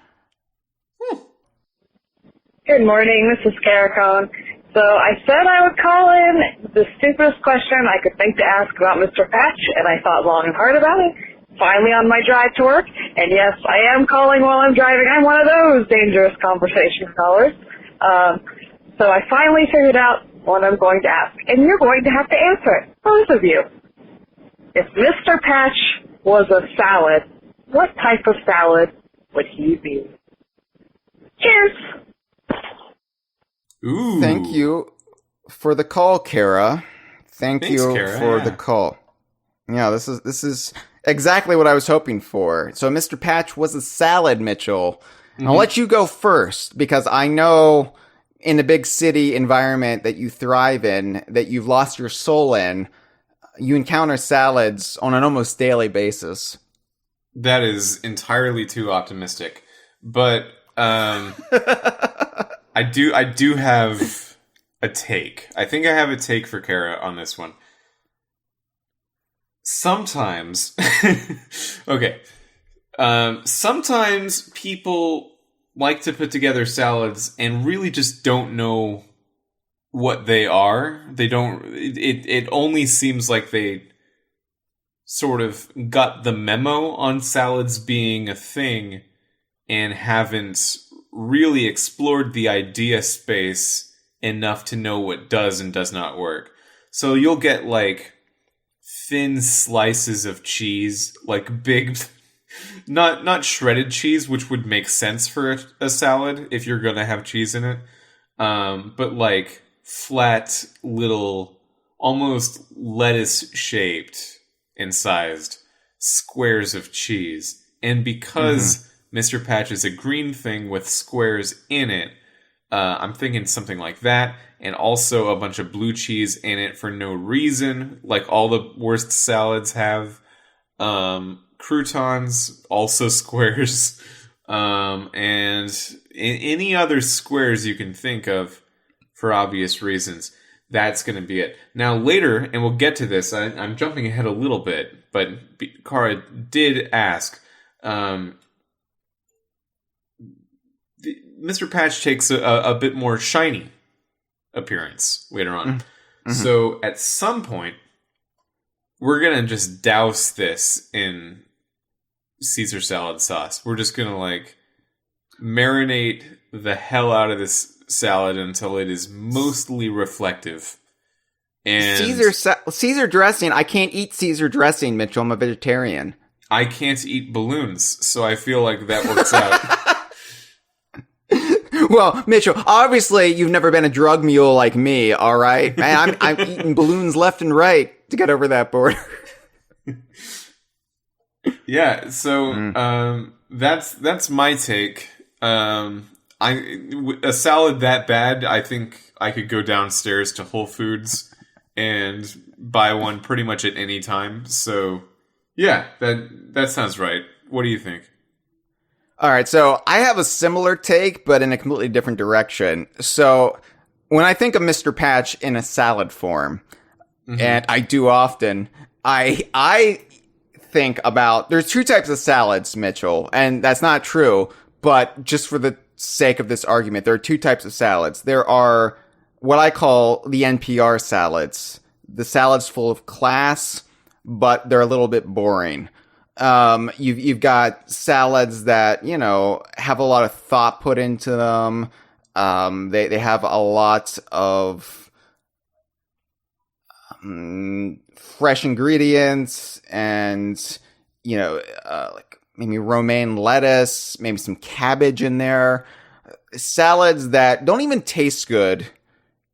Good morning, this is Caracon. So I said I would call in the stupidest question I could think to ask about Mr. Patch, and I thought long and hard about it. Finally on my drive to work, and yes, I am calling while I'm driving. I'm one of those dangerous conversation callers. So I finally figured out what I'm going to ask, and you're going to have to answer it, both of you. If Mr. Patch was a salad, what type of salad would he be? Cheers! Ooh. Thank you for the call, Kara. Thanks, Kara, for the call. Yeah, this is exactly what I was hoping for. So Mr. Patch was a salad, Mitchell. Mm-hmm. I'll let you go first because I know in a big city environment that you thrive in, that you've lost your soul in, you encounter salads on an almost daily basis. That is entirely too optimistic. But I do have a take. I think I have a take for Kara on this one. Sometimes, okay. Sometimes people like to put together salads and really just don't know what they are. They don't, it only seems like they sort of got the memo on salads being a thing and haven't really explored the idea space enough to know what does and does not work. So you'll get like thin slices of cheese, like big, not shredded cheese, which would make sense for a salad if you're gonna have cheese in it, but like flat little, almost lettuce shaped and sized squares of cheese. And because Mr. Patch is a green thing with squares in it, I'm thinking something like that, and also a bunch of blue cheese in it for no reason, like all the worst salads have. Croutons, also squares, and any other squares you can think of for obvious reasons. That's going to be it. Now later, and we'll get to this, I'm jumping ahead a little bit, but Kara did ask, Mr. Patch takes a bit more shiny appearance later on. Mm-hmm. So at some point, we're going to just douse this in Caesar salad sauce. We're just going to like marinate the hell out of this salad until it is mostly reflective. And Caesar dressing, I can't eat Caesar dressing, Mitchell. I'm a vegetarian. I can't eat balloons, so I feel like that works out. Well, Mitchell, obviously you've never been a drug mule like me, all right? Man, I'm eating balloons left and right to get over that border. Yeah, so that's my take. A salad that bad, I think I could go downstairs to Whole Foods and buy one pretty much at any time. So, yeah, that sounds right. What do you think? All right, so I have a similar take, but in a completely different direction. So when I think of Mr. Patch in a salad form, and I do often, I think about, there's two types of salads, Mitchell, and that's not true, but just for the sake of this argument, there are two types of salads. There are what I call the NPR salads, the salads full of class, but they're a little bit boring. You've got salads that, you know, have a lot of thought put into them. They have a lot of fresh ingredients and, you know, like maybe romaine lettuce, maybe some cabbage in there. Salads that don't even taste good,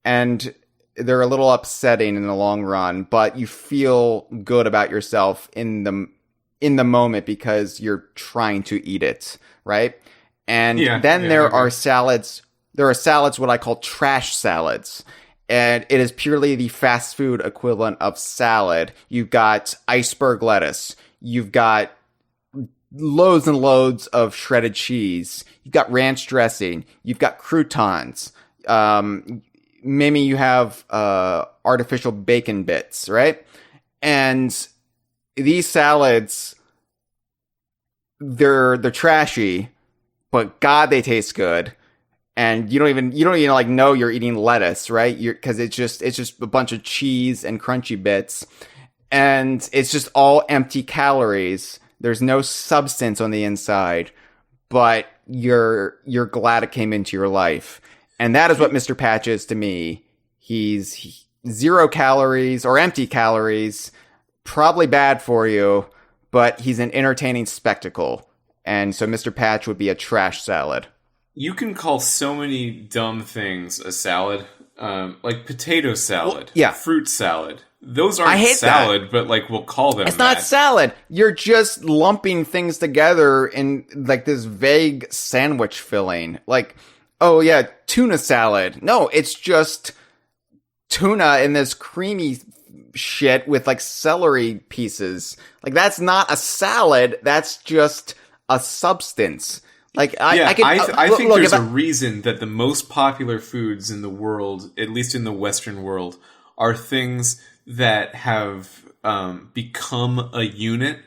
and they're a little upsetting in the long run, but you feel good about yourself in the moment because you're trying to eat it, right? And there are salads. There are salads what I call trash salads. And it is purely the fast food equivalent of salad. You've got iceberg lettuce. You've got loads and loads of shredded cheese. You've got ranch dressing. You've got croutons. Maybe you have artificial bacon bits, right? And these salads, they're trashy, but God, they taste good. And you don't even like know you're eating lettuce, right? Because it's just a bunch of cheese and crunchy bits, and it's just all empty calories. There's no substance on the inside, but you're glad it came into your life, and that is what Mr. Patch is to me. He's 0 calories or empty calories, probably bad for you, but he's an entertaining spectacle, and so Mr. Patch would be a trash salad. You can call so many dumb things a salad, like potato salad, fruit salad. Those aren't salad, but like we'll call them. It's not salad. You're just lumping things together in like this vague sandwich filling. Like, oh yeah, tuna salad. No, it's just tuna in this creamy shit with like celery pieces. Like that's not a salad. That's just a substance. Like I think there's a reason that the most popular foods in the world, at least in the Western world, are things that have become a unit.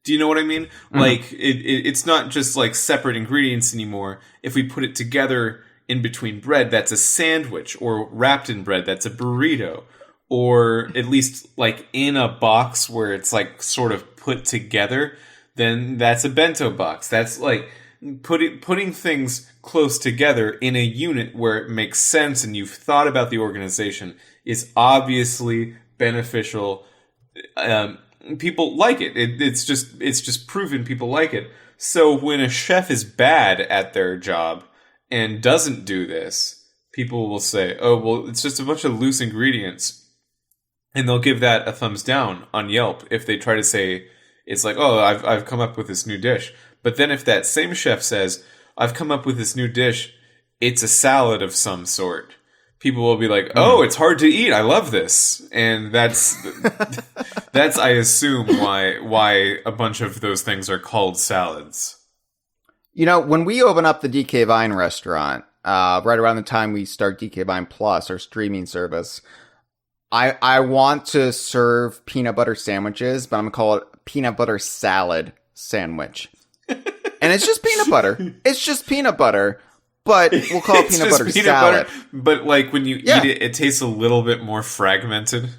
Do you know what I mean? Mm-hmm. Like it's not just like separate ingredients anymore. If we put it together in between bread, that's a sandwich, or wrapped in bread, that's a burrito, or at least like in a box where it's like sort of put together, then that's a bento box. That's like putting things close together in a unit where it makes sense and you've thought about the organization is obviously beneficial. People like it. It's just proven people like it. So when a chef is bad at their job and doesn't do this, people will say, oh, well, it's just a bunch of loose ingredients. And they'll give that a thumbs down on Yelp if they try to say, it's like, oh, I've come up with this new dish. But then if that same chef says, I've come up with this new dish, it's a salad of some sort, people will be like, oh, it's hard to eat. I love this. And that's, I assume, why a bunch of those things are called salads. You know, when we open up the DK Vine restaurant, right around the time we start DK Vine Plus, our streaming service, I want to serve peanut butter sandwiches, but I'm going to call it peanut butter salad sandwich. And it's just peanut butter. It's just peanut butter, but we'll call it peanut butter salad. But like when you eat it, it tastes a little bit more fragmented.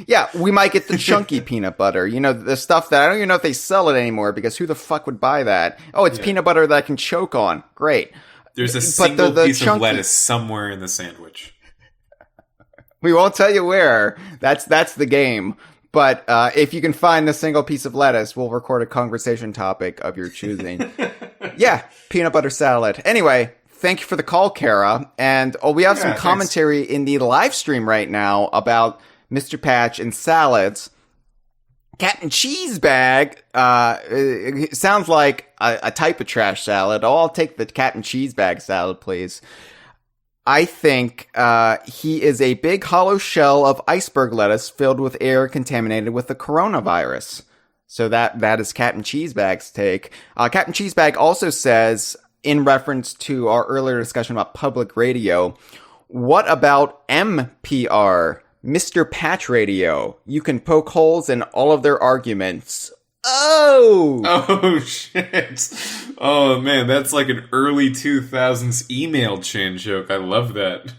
Yeah, we might get the chunky peanut butter. You know, the stuff that I don't even know if they sell it anymore, because who the fuck would buy that? Oh, it's peanut butter that I can choke on. Great. There's a single piece of lettuce somewhere in the sandwich. We won't tell you where. That's the game. But if you can find the single piece of lettuce, we'll record a conversation topic of your choosing. Yeah, peanut butter salad. Anyway, thank you for the call, Kara. And we have some commentary in the live stream right now about Mr. Patch and salads. Captain Cheese Bag it sounds like a type of trash salad. Oh, I'll take the Captain Cheese Bag salad, please. I think he is a big hollow shell of iceberg lettuce filled with air contaminated with the coronavirus. So that is Captain Cheesebag's take. Captain Cheesebag also says, in reference to our earlier discussion about public radio, what about MPR, Mr. Patch Radio? You can poke holes in all of their arguments. Oh shit. Oh man, that's like an early 2000s email chain joke. I love that.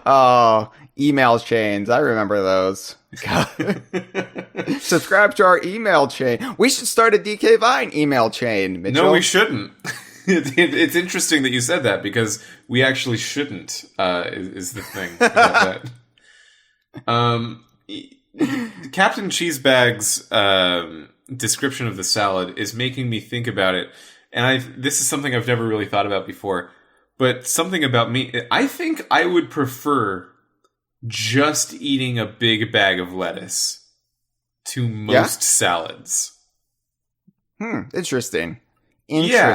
Oh, email chains. I remember those. Subscribe to our email chain. We should start a DK Vine email chain, Mitchell. No, we shouldn't. It's interesting that you said that, because we actually shouldn't, is the thing about that. Captain Cheesebag's description of the salad is making me think about it, and this is something I've never really thought about before. But something about me, I think I would prefer just eating a big bag of lettuce to most salads. Interesting. Yeah,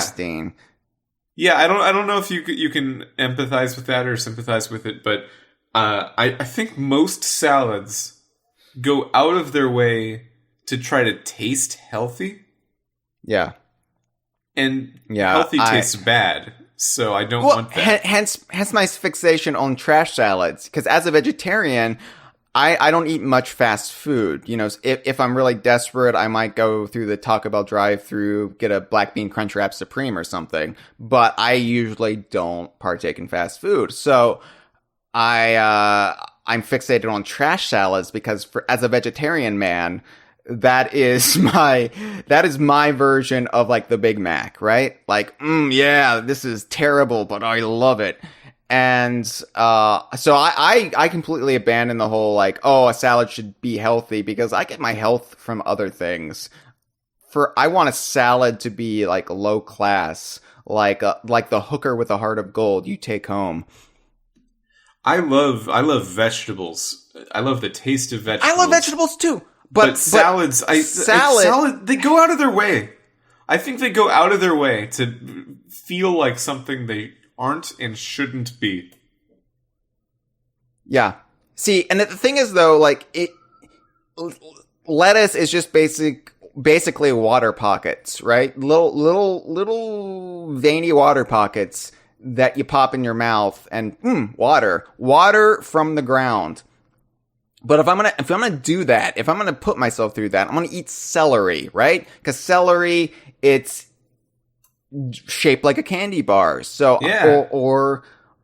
I don't know if you can empathize with that or sympathize with it, but I think most salads go out of their way to try to taste healthy. Yeah. And healthy tastes bad. So I don't want that. Hence my fixation on trash salads. Because as a vegetarian, I don't eat much fast food. You know, if I'm really desperate, I might go through the Taco Bell drive-thru, get a black bean Crunchwrap Supreme or something. But I usually don't partake in fast food. So I'm fixated on trash salads because as a vegetarian man, that is my version of like the Big Mac, right? Like, this is terrible, but I love it. And so I completely abandon the whole like, a salad should be healthy because I get my health from other things. I want a salad to be like low class, like the hooker with a heart of gold you take home. I love vegetables. I love the taste of vegetables. I love vegetables too. But salads, they go out of their way. I think they go out of their way to feel like something they aren't and shouldn't be. Yeah. See, and the thing is though, like lettuce is just basically water pockets, right? Little veiny water pockets that you pop in your mouth and water from the ground. But if I'm gonna do that, if I'm gonna put myself through that, I'm gonna eat celery, right? Because celery, it's shaped like a candy bar, so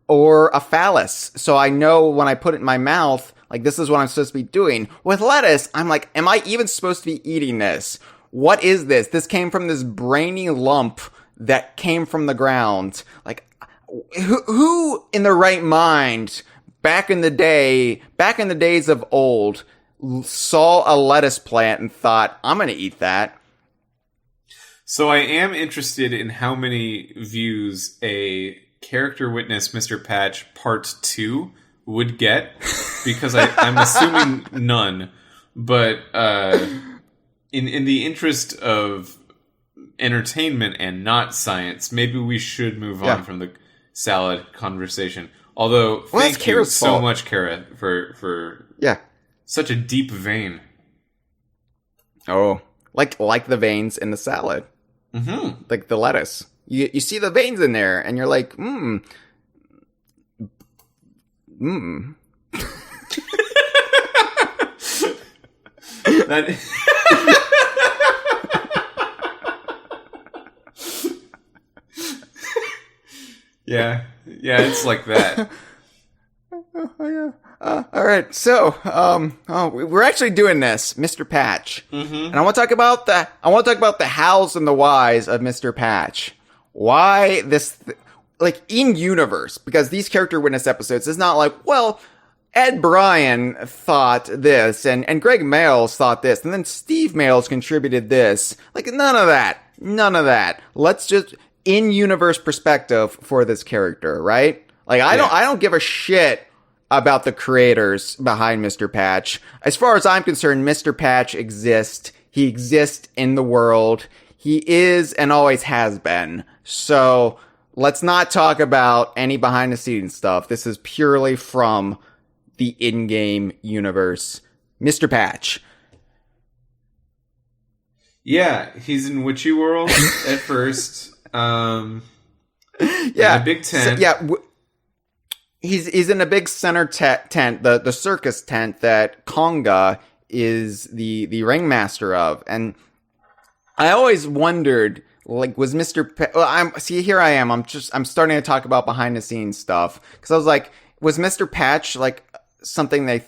or a phallus. So I know when I put it in my mouth, like this is what I'm supposed to be doing. With lettuce, I'm like, am I even supposed to be eating this? What is this? This came from this brainy lump that came from the ground. Like, who in their right mind? Back in the days of old, saw a lettuce plant and thought, I'm going to eat that. So I am interested in how many views a Character Witness Mr. Patch Part 2 would get, because I'm assuming none. But in the interest of entertainment and not science, maybe we should move on from the salad conversation. Although, thank you so much, Kara, for such a deep vein. Oh, like the veins in the salad. Mm-hmm. Like the lettuce. You see the veins in there, and you're like, That... Yeah, it's like that. All right, so we're actually doing this, Mr. Patch, and I want to talk about the hows and the whys of Mr. Patch. Why this, like in universe? Because these Character Witness episodes is not like, well, Ed Bryan thought this, and Greg Mayles thought this, and then Steve Mayles contributed this. Like none of that. Let's just in-universe perspective for this character, right? Like, I don't give a shit about the creators behind Mr. Patch. As far as I'm concerned, Mr. Patch exists. He exists in the world. He is and always has been. So, let's not talk about any behind-the-scenes stuff. This is purely from the in-game universe. Mr. Patch. Yeah, he's in Witchy World at first. Yeah, a big tent. He's in a big center tent, the circus tent that Konga is the ringmaster of, and I always wondered, like, was Mr. Here I am. I'm starting to talk about behind the scenes stuff because I was like, was Mr. Patch like something they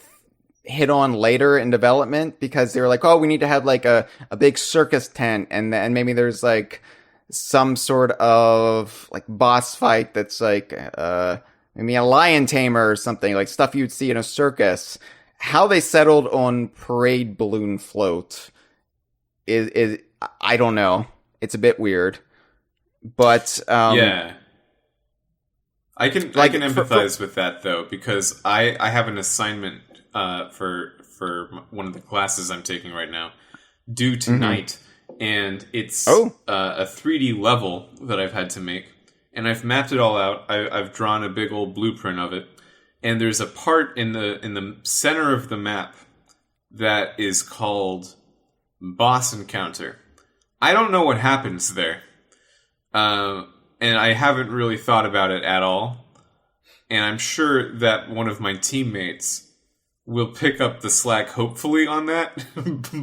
hit on later in development because they were like, oh, we need to have like a big circus tent, and maybe there's like some sort of like boss fight that's like maybe a lion tamer or something, like stuff you'd see in a circus. how they settled on Parade Balloon Float is I don't know. It's a bit weird. But yeah. I can empathize with that though, because I have an assignment for one of the classes I'm taking right now due tonight, and it's a 3D level that I've had to make, and I've mapped it all out. I've drawn a big old blueprint of it, and there's a part in the center of the map that is called Boss Encounter. I don't know what happens there. And I haven't really thought about it at all. And I'm sure that one of my teammates will pick up the slack, hopefully, on that.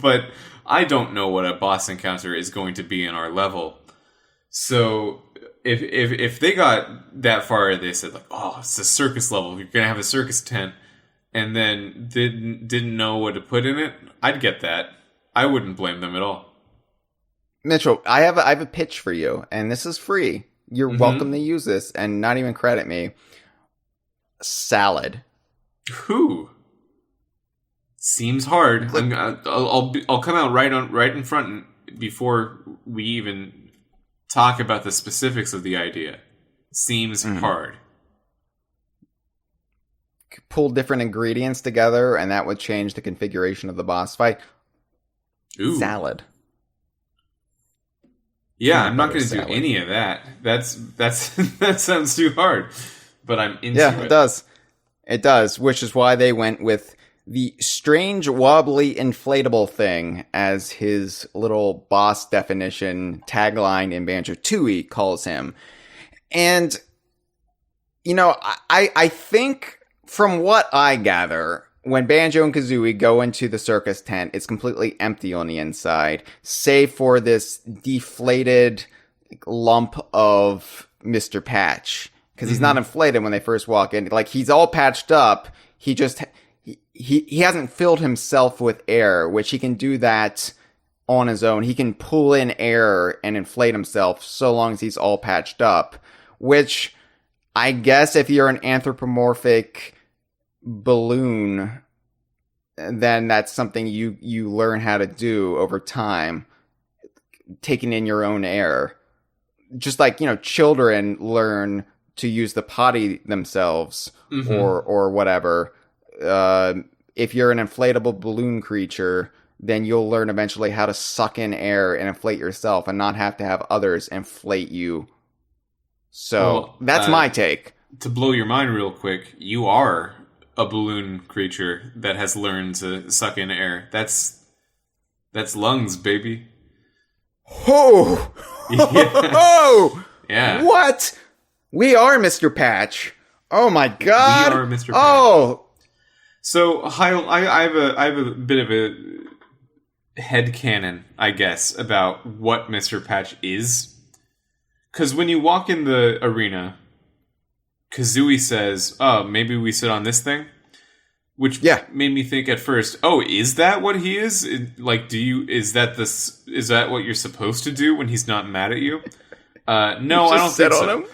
But I don't know what a boss encounter is going to be in our level. So if they got that far, they said, like, oh, it's a circus level. You're going to have a circus tent. And then didn't know what to put in it. I'd get that. I wouldn't blame them at all. Mitchell, I have a pitch for you, and this is free. You're welcome to use this and not even credit me. Salad. Who? Seems hard. I'll come out right in front before we even talk about the specifics of the idea. Seems hard. Pull different ingredients together, and that would change the configuration of the boss fight. Ooh. Salad. Yeah, I'm not going to do any of that. That's that sounds too hard. But I'm into it. Yeah, it does. It does, which is why they went with the strange, wobbly, inflatable thing as his little boss definition tagline in Banjo-Tooie calls him. And, I think from what I gather, when Banjo and Kazooie go into the circus tent, it's completely empty on the inside, save for this deflated lump of Mr. Patch. Because he's not inflated when they first walk in. Like, he's all patched up. He hasn't filled himself with air, which he can do that on his own. He can pull in air and inflate himself so long as he's all patched up. Which, I guess if you're an anthropomorphic balloon, then that's something you learn how to do over time, taking in your own air. Just like, children learn to use the potty themselves or whatever. If you're an inflatable balloon creature, then you'll learn eventually how to suck in air and inflate yourself and not have to have others inflate you. So that's my take. To blow your mind real quick, you are a balloon creature that has learned to suck in air. That's lungs, baby. Oh! Oh! Yeah. What? We are Mr. Patch. Oh my god. We are Mr. Patch. Oh! So, Hyle, I have a bit of a headcanon, I guess, about what Mr. Patch is. Because when you walk in the arena, Kazooie says, oh, maybe we sit on this thing? Which made me think at first, oh, is that what he is? Is that what you're supposed to do when he's not mad at you? No, I don't think so.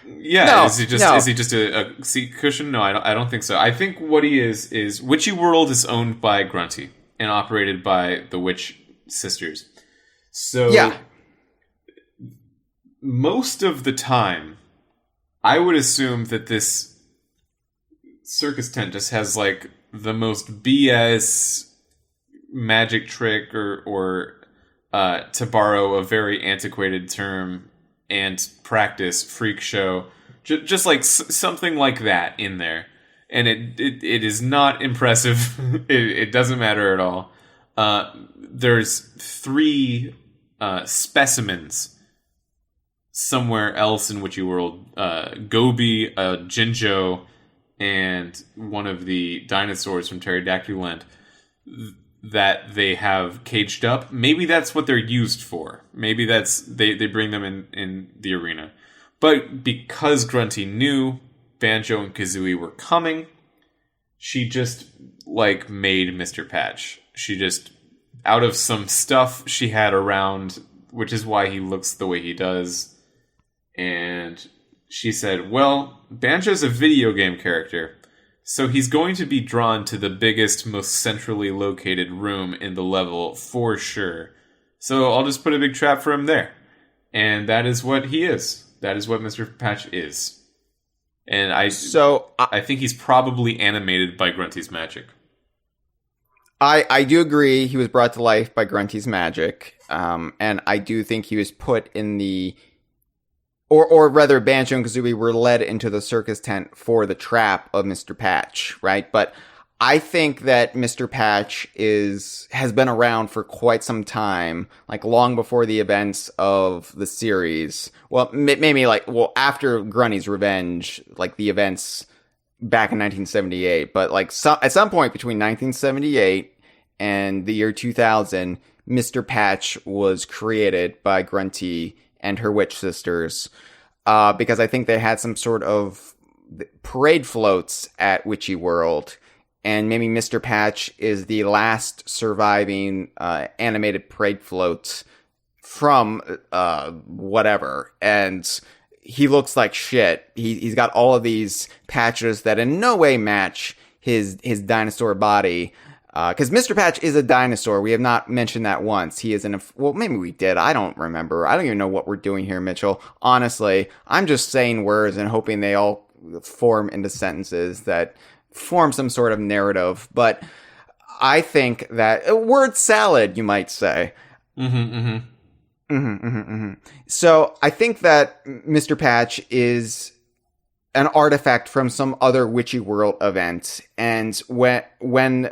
Yeah, no, is he just a seat cushion? No, I don't think so. I think what he is Witchy World is owned by Grunty and operated by the Witch Sisters. So most of the time, I would assume that this circus tent just has like the most BS magic trick or to borrow a very antiquated term and practice freak show, just like something like that in there, and it is not impressive. it doesn't matter at all. There's 3 specimens somewhere else in Witchy World: Gobi, Jinjo, and one of the dinosaurs from Pterodactyl Land that they have caged up. Maybe that's what they're used for. Maybe that's they bring them in the arena. But because Grunty knew Banjo and Kazooie were coming, she just made Mr. Patch. She just, out of some stuff she had around, which is why he looks the way he does, and she said, well, Banjo's a video game character, So he's going to be drawn to the biggest, most centrally located room in the level for sure. So I'll just put a big trap for him there. And that is what he is. That is what Mr. Patch is. And I think he's probably animated by Grunty's magic. I do agree he was brought to life by Grunty's magic. And I do think he was put in the... Or rather, Banjo and Kazooie were led into the circus tent for the trap of Mr. Patch, right? But I think that Mr. Patch has been around for quite some time, like long before the events of the series. Well, maybe after Grunty's revenge, like the events back in 1978. But at some point between 1978 and the year 2000, Mr. Patch was created by Grunty and her witch sisters, because I think they had some sort of parade floats at Witchy World, and maybe Mr. Patch is the last surviving animated parade float from whatever, and he looks like shit. He's got all of these patches that in no way match his dinosaur body. Because Mr. Patch is a dinosaur. We have not mentioned that once. He is well, maybe we did. I don't remember. I don't even know what we're doing here, Mitchell. Honestly, I'm just saying words and hoping they all form into sentences that form some sort of narrative. But I think that word salad, you might say. So I think that Mr. Patch is an artifact from some other Witchy World event. And when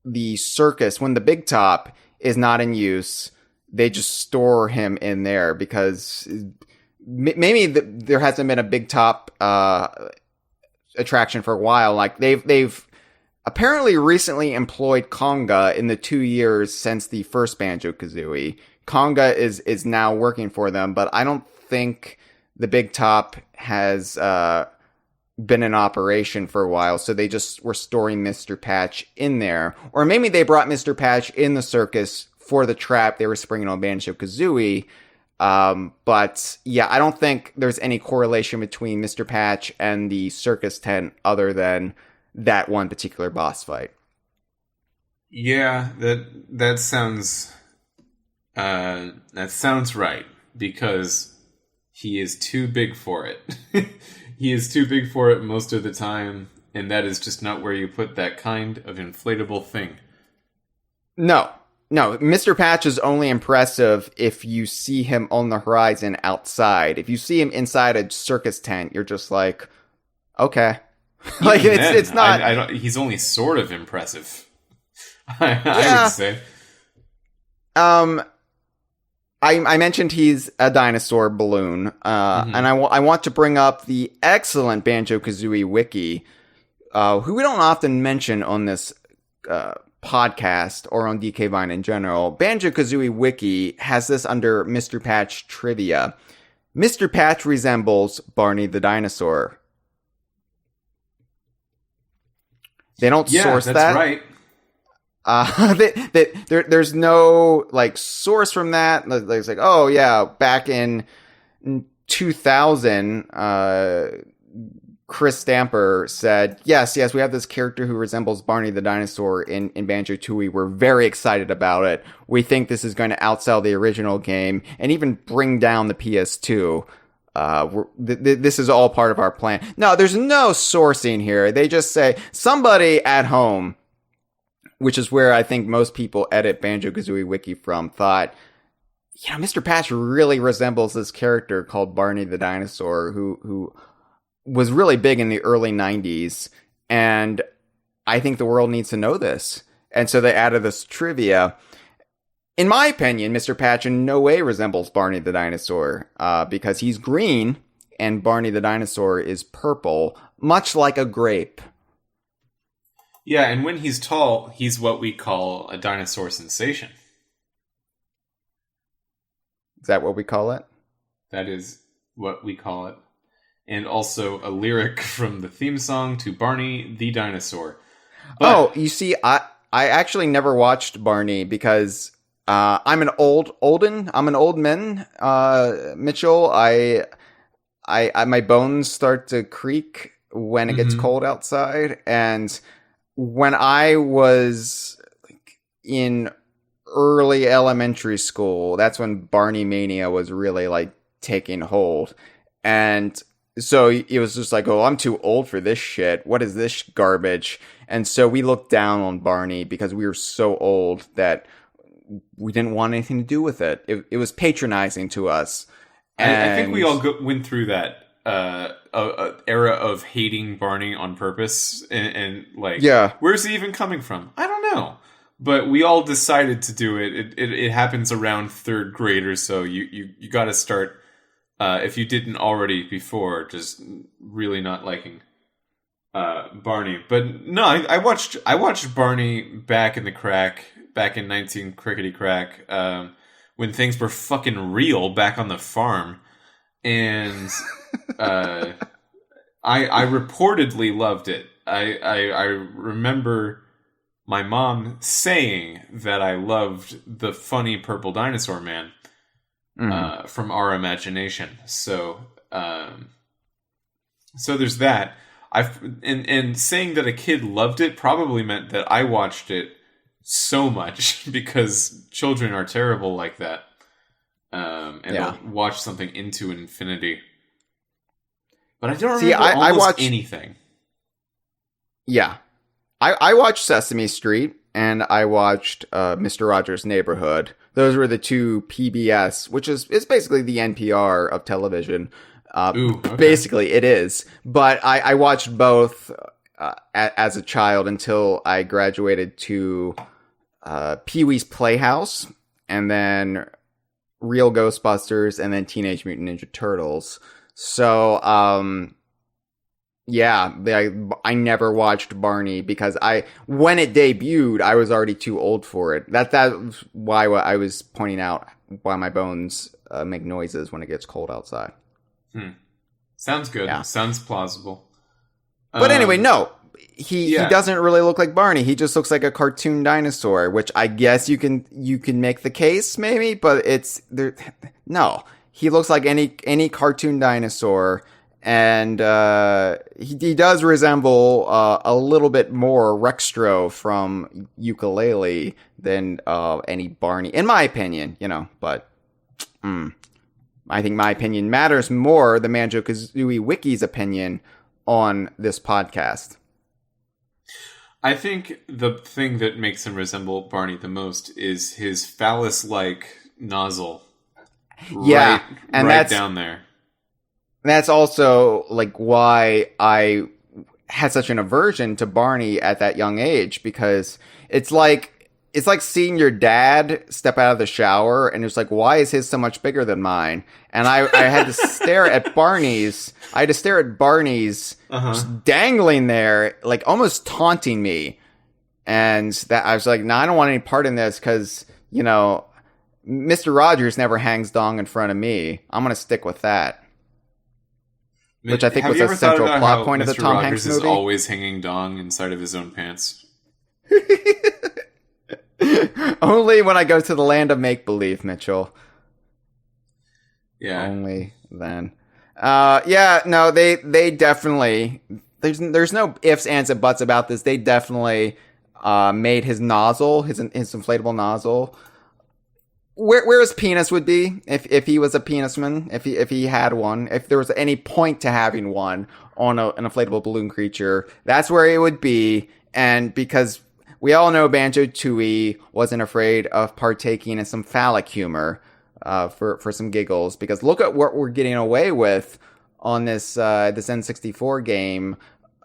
the big top is not in use, they just store him in there because maybe there hasn't been a big top attraction for a while. Like they've apparently recently employed Conga in the 2 years since the first Banjo-Kazooie. Conga is now working for them, but I don't think the big top has been in operation for a while, so they just were storing Mr. Patch in there. Or maybe they brought Mr. Patch in the circus for the trap they were springing on Banjo-Kazooie. But yeah, I don't think there's any correlation between Mr. Patch and the circus tent other than that one particular boss fight. Yeah, that sounds right, because he is too big for it. He is too big for it most of the time, and that is just not where you put that kind of inflatable thing. No, Mr. Patch is only impressive if you see him on the horizon outside. If you see him inside a circus tent, you're just like, okay. Like, it's not... he's only sort of impressive, I would say. I mentioned he's a dinosaur balloon, and I want to bring up the excellent Banjo-Kazooie wiki, who we don't often mention on this podcast or on DK Vine in general. Banjo-Kazooie wiki has this under Mr. Patch trivia. Mr. Patch resembles Barney the dinosaur. They don't source that. Yeah, that's right. There's no source from that. It's like, oh yeah, back in 2000, Chris Stamper said, yes, we have this character who resembles Barney the dinosaur in Banjo-Tooie. We're very excited about it. We think this is going to outsell the original game and even bring down the PS2. This is all part of our plan. No, there's no sourcing here. They just say somebody at home, which is where I think most people edit Banjo-Kazooie wiki from, thought, Mr. Patch really resembles this character called Barney the dinosaur who was really big in the early 90s, and I think the world needs to know this. And so they added this trivia. In my opinion, Mr. Patch in no way resembles Barney the dinosaur, because he's green and Barney the dinosaur is purple, much like a grape. Yeah, and when he's tall, he's what we call a dinosaur sensation. Is that what we call it? That is what we call it. And also a lyric from the theme song to Barney the Dinosaur. But, you see, I actually never watched Barney because I'm an old man, Mitchell. I my bones start to creak when it gets cold outside. And when I was in early elementary school, that's when Barney Mania was really taking hold. And so it was just oh, I'm too old for this shit. What is this garbage? And so we looked down on Barney because we were so old that we didn't want anything to do with it. It was patronizing to us. And I think we all went through that era of hating Barney on purpose. And where's it even coming from? I don't know. But we all decided to do it. It happens around third grade or so. You got to start, if you didn't already before, just really not liking Barney. But no, I watched Barney back in 19 Crickety Crack, when things were fucking real back on the farm. And I reportedly loved it. I remember my mom saying that I loved the funny purple dinosaur man from Our Imagination. So there's that. And saying that a kid loved it probably meant that I watched it so much because children are terrible like that. They'll watch something into infinity. But I don't remember I watched anything. Yeah. I watched Sesame Street and I watched Mr. Rogers' Neighborhood. Those were the two PBS, which is basically the NPR of television. Okay. Basically, it is. But I watched both as a child until I graduated to Pee-wee's Playhouse, and then Real Ghostbusters, and then Teenage Mutant Ninja Turtles. So, I never watched Barney because when it debuted, I was already too old for it. That's why I was pointing out why my bones make noises when it gets cold outside. Sounds good. Yeah. Sounds plausible. But anyway, no. He doesn't really look like Barney. He just looks like a cartoon dinosaur, which I guess you can make the case maybe, but no. He looks like any cartoon dinosaur, and he does resemble a little bit more Rextro from Yooka-Laylee than any Barney, in my opinion, but I think my opinion matters more than Banjo-Kazooie Wiki's opinion on this podcast. I think the thing that makes him resemble Barney the most is his phallus-like nozzle. Yeah, and that's down there. That's also why I had such an aversion to Barney at that young age, because it's like seeing your dad step out of the shower and it's why is his so much bigger than mine? And I had to stare at Barney's. I had to stare at Barney's just dangling there, almost taunting me. And that I was no, I don't want any part in this because, Mr. Rogers never hangs dong in front of me. I'm going to stick with that. Which I think was a central plot point of the Tom Hanks movie. Mr. Rogers is always hanging dong inside of his own pants. Only when I go to the land of make-believe, Mitchell. Yeah. Only then. No, they definitely... There's no ifs, ands, and buts about this. They definitely made his nozzle, his inflatable nozzle, where his penis would be if he was a penisman, if he had one, if there was any point to having one on an inflatable balloon creature, that's where it would be. And because we all know Banjo-Tooie wasn't afraid of partaking in some phallic humor for some giggles, because look at what we're getting away with on this N64 game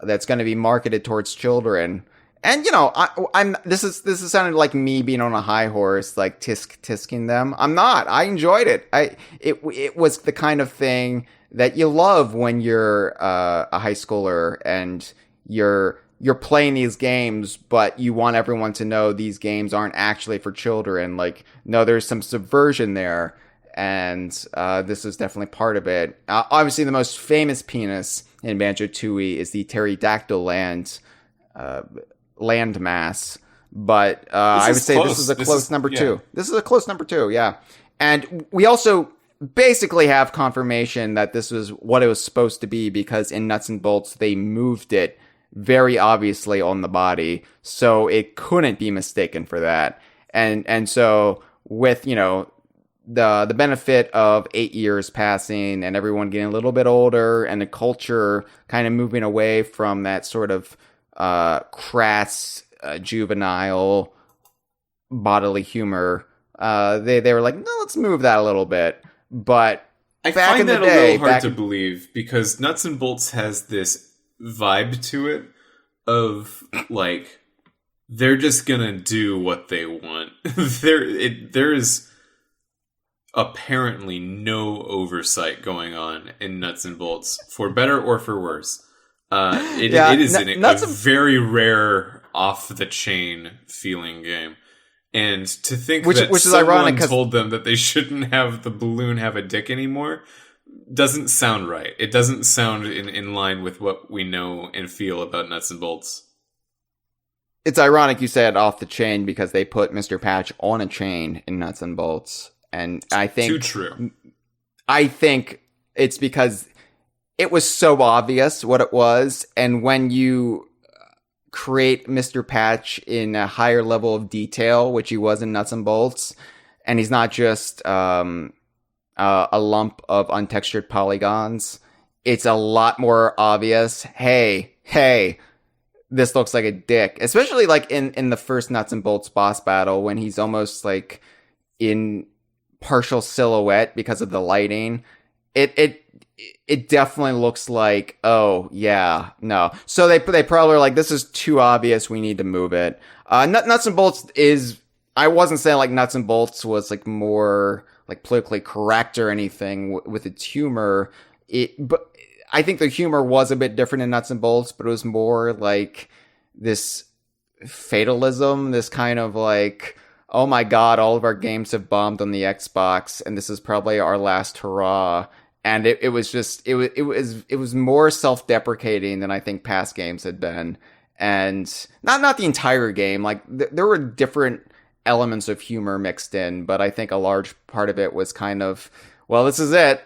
that's going to be marketed towards children. And this is sounding like me being on a high horse, tisking them. I'm not. I enjoyed it. It was the kind of thing that you love when you're a high schooler and you're playing these games, but you want everyone to know these games aren't actually for children. No, there's some subversion there, and this is definitely part of it. Obviously, the most famous penis in Banjo-Tooie is the pterodactyl landmass, but I would say this is a close number two. This is a close number two, yeah. And we also basically have confirmation that this was what it was supposed to be, because in Nuts and Bolts they moved it very obviously on the body, so it couldn't be mistaken for that. And so with, you know, the benefit of 8 years passing and everyone getting a little bit older and the culture kind of moving away from that sort of crass, juvenile bodily humor, they were like, no, let's move that a little bit. But I back in find the that day, a little hard to believe, because Nuts and Bolts has this vibe to it of like they're just gonna do what they want. There is apparently no oversight going on in Nuts and Bolts, for better or for worse. It is a very rare, off the chain feeling game. And to think that which is someone ironic, told them that they shouldn't have the balloon have a dick anymore doesn't sound right. It doesn't sound in line with what we know and feel about Nuts and Bolts. It's ironic you said off the chain, because they put Mr. Patch on a chain in Nuts and Bolts. And I think... Too true. I think it's because it was so obvious what it was, and when you create Mr. Patch in a higher level of detail, which he was in Nuts and Bolts, and he's not just a lump of untextured polygons, it's a lot more obvious. Hey, this looks like a dick. Especially like in the first Nuts and Bolts boss battle, when he's almost like in partial silhouette because of the lighting. It definitely looks like, oh yeah, no. So they probably are like, this is too obvious, we need to move it. Nuts and Bolts is, I wasn't saying like Nuts and Bolts was like more like politically correct or anything with its humor. But I think the humor was a bit different in Nuts and Bolts, but it was more like this fatalism, this kind of like, oh my god, all of our games have bombed on the Xbox, and this is probably our last hurrah. And it was more self-deprecating than I think past games had been. And not the entire game. Like there were different elements of humor mixed in, but I think a large part of it was kind of, well, this is it.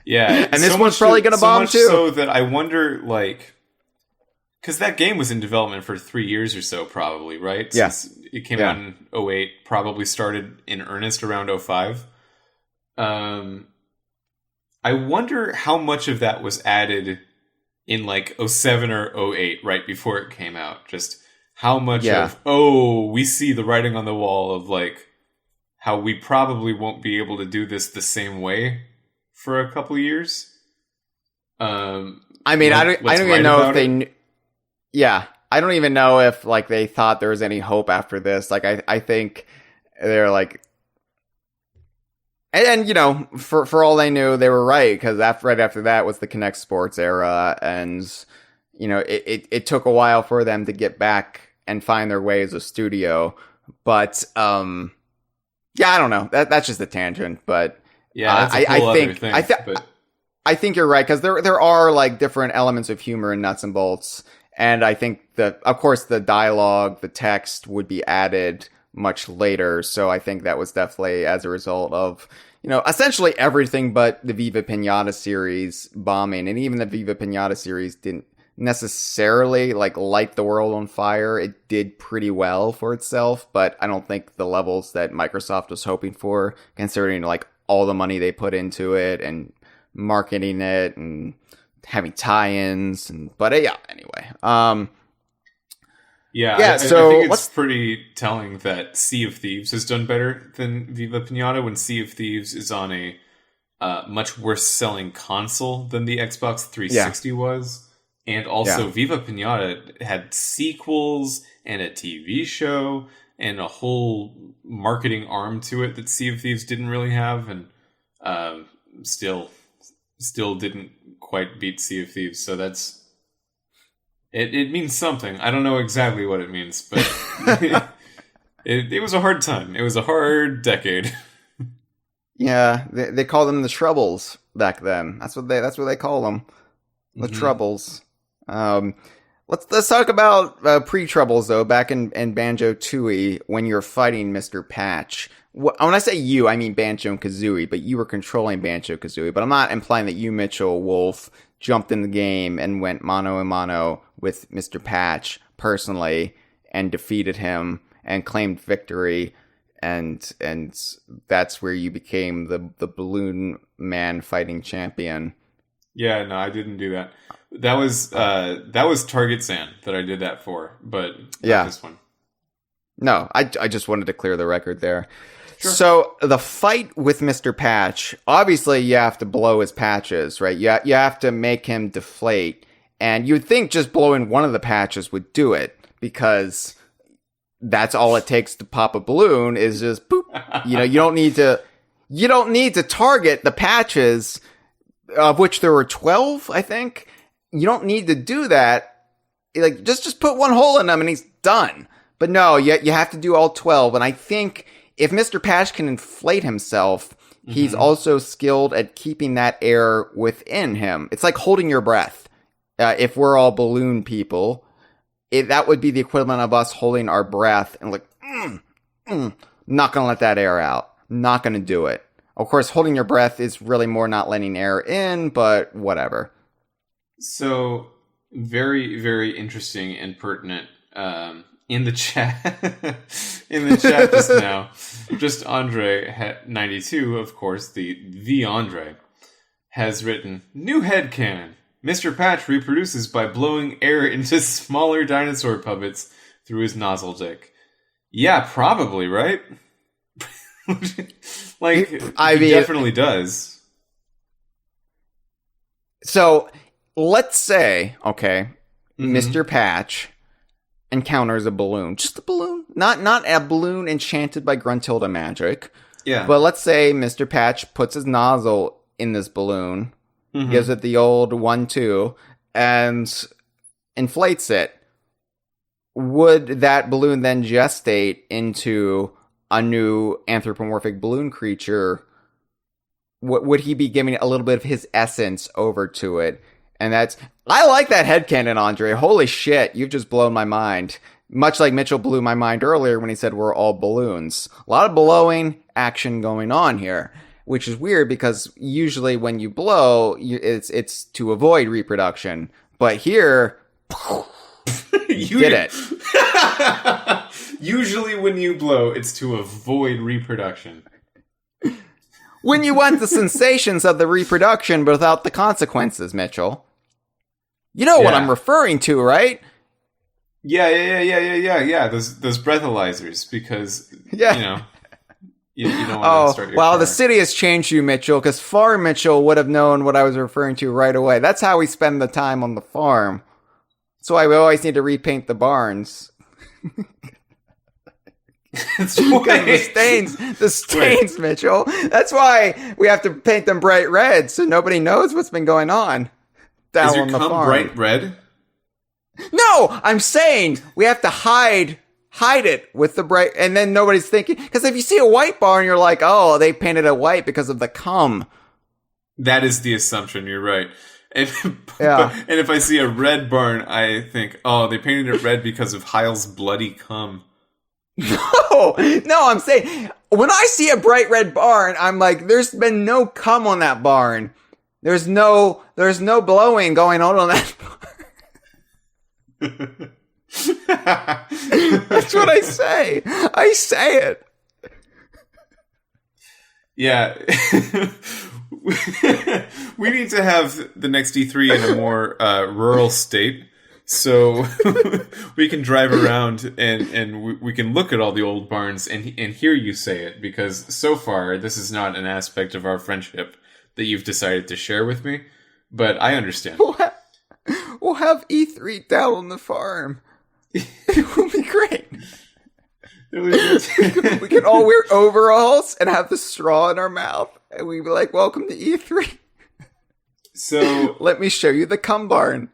Yeah. And this one's probably going to bomb too. So that I wonder, like, because that game was in development for 3 years or so, probably, right? Yes. Since it came out in 2008, probably started in earnest around 2005. I wonder how much of that was added in like 2007 or 2008, right before it came out. Just how much of, we see the writing on the wall of like how we probably won't be able to do this the same way for a couple of years. I mean, I don't even know if they I don't even know if like they thought there was any hope after this. Like I think they're like, and you know, for all they knew, they were right, because right after that was the Kinect Sports era, and you know, it took a while for them to get back and find their way as a studio. But I don't know. That's just a tangent. But yeah, that's a whole other thing. I think you're right, because there are like different elements of humor in Nuts and Bolts, and I think that, of course, the dialogue, the text would be added much later. So I think that was definitely as a result of, you know, essentially everything but the Viva Pinata series bombing. And even the Viva Pinata series didn't necessarily like light the world on fire. It did pretty well for itself, but I don't think the levels that Microsoft was hoping for, considering like all the money they put into it and marketing it and having tie-ins. But anyway. So I think it's pretty telling that Sea of Thieves has done better than Viva Pinata, when Sea of Thieves is on a much worse selling console than the Xbox 360 was. And also Viva Pinata had sequels and a TV show and a whole marketing arm to it that Sea of Thieves didn't really have, and still didn't quite beat Sea of Thieves. So that's... It means something. I don't know exactly what it means, but it was a hard time. It was a hard decade. Yeah, they called them the Troubles back then. That's what they call them, the Troubles. Let's talk about pre-Troubles though. Back in Banjo-Tooie, when you're fighting Mr. Patch, when I say you, I mean Banjo and Kazooie, but you were controlling Banjo-Kazooie. But I'm not implying that you, Mitchell, Wolfe, jumped in the game and went mano a mano with Mr. Patch personally and defeated him and claimed victory. And that's where you became the balloon man fighting champion. Yeah, no, I didn't do that. That was Target Sand that I did that for, but not this one. No, I just wanted to clear the record there. Sure. So the fight with Mr. Patch, obviously you have to blow his patches, right? You have to make him deflate. And you'd think just blowing one of the patches would do it, because that's all it takes to pop a balloon is just boop. You know, you don't need to target the patches, of which there were 12, I think. You don't need to do that. Like, just put one hole in him and he's done. But no, you have to do all 12. And I think if Mr. Patch can inflate himself, he's also skilled at keeping that air within him. It's like holding your breath. If we're all balloon people, that would be the equivalent of us holding our breath and like, not going to let that air out. Not going to do it. Of course, holding your breath is really more not letting air in, but whatever. So, very, very interesting and pertinent. In the chat just now, just Andre 92, of course, the Andre, has written, new headcanon. Mr. Patch reproduces by blowing air into smaller dinosaur puppets through his nozzle dick. Yeah, probably, right? Like, he definitely does. So, let's say, okay, Mr. Patch encounters a balloon. Just a balloon. Not a balloon enchanted by Gruntilda magic. Yeah. But let's say Mr. Patch puts his nozzle in this balloon, gives it the old 1-2, and inflates it. Would that balloon then gestate into a new anthropomorphic balloon creature? Would he be giving a little bit of his essence over to it? And I like that headcanon, Andre. Holy shit, you've just blown my mind. Much like Mitchell blew my mind earlier when he said we're all balloons. A lot of blowing action going on here, which is weird because usually when you blow, it's to avoid reproduction. But here, you did it. Usually when you blow, it's to avoid reproduction. When you want the sensations of the reproduction but without the consequences, Mitchell. You know what I'm referring to, right? Yeah. Those breathalyzers, because you know you don't want to start your car. The city has changed you, Mitchell, because Farm Mitchell would have known what I was referring to right away. That's how we spend the time on the farm. That's why we always need to repaint the barns. The stains, Mitchell. That's why we have to paint them bright red, so nobody knows what's been going on down on the farm. Is your cum bright red? No, I'm saying we have to hide it with the bright, and then nobody's thinking. Because if you see a white barn, you're like, oh, they painted it white because of the cum. That is the assumption. You're right. And if I see a red barn, I think, oh, they painted it red because of Hyle's bloody cum. No, I'm saying when I see a bright red barn, I'm like, there's been no cum on that barn. There's no blowing going on that barn. That's what I say. I say it. Yeah. We need to have the next E3 in a more rural state. So we can drive around and we can look at all the old barns and hear you say it, because so far this is not an aspect of our friendship that you've decided to share with me, but I understand. We'll have E3 down on the farm. It will be great. We can all wear overalls and have the straw in our mouth, and we'd be like, welcome to E3. So let me show you the cum barn.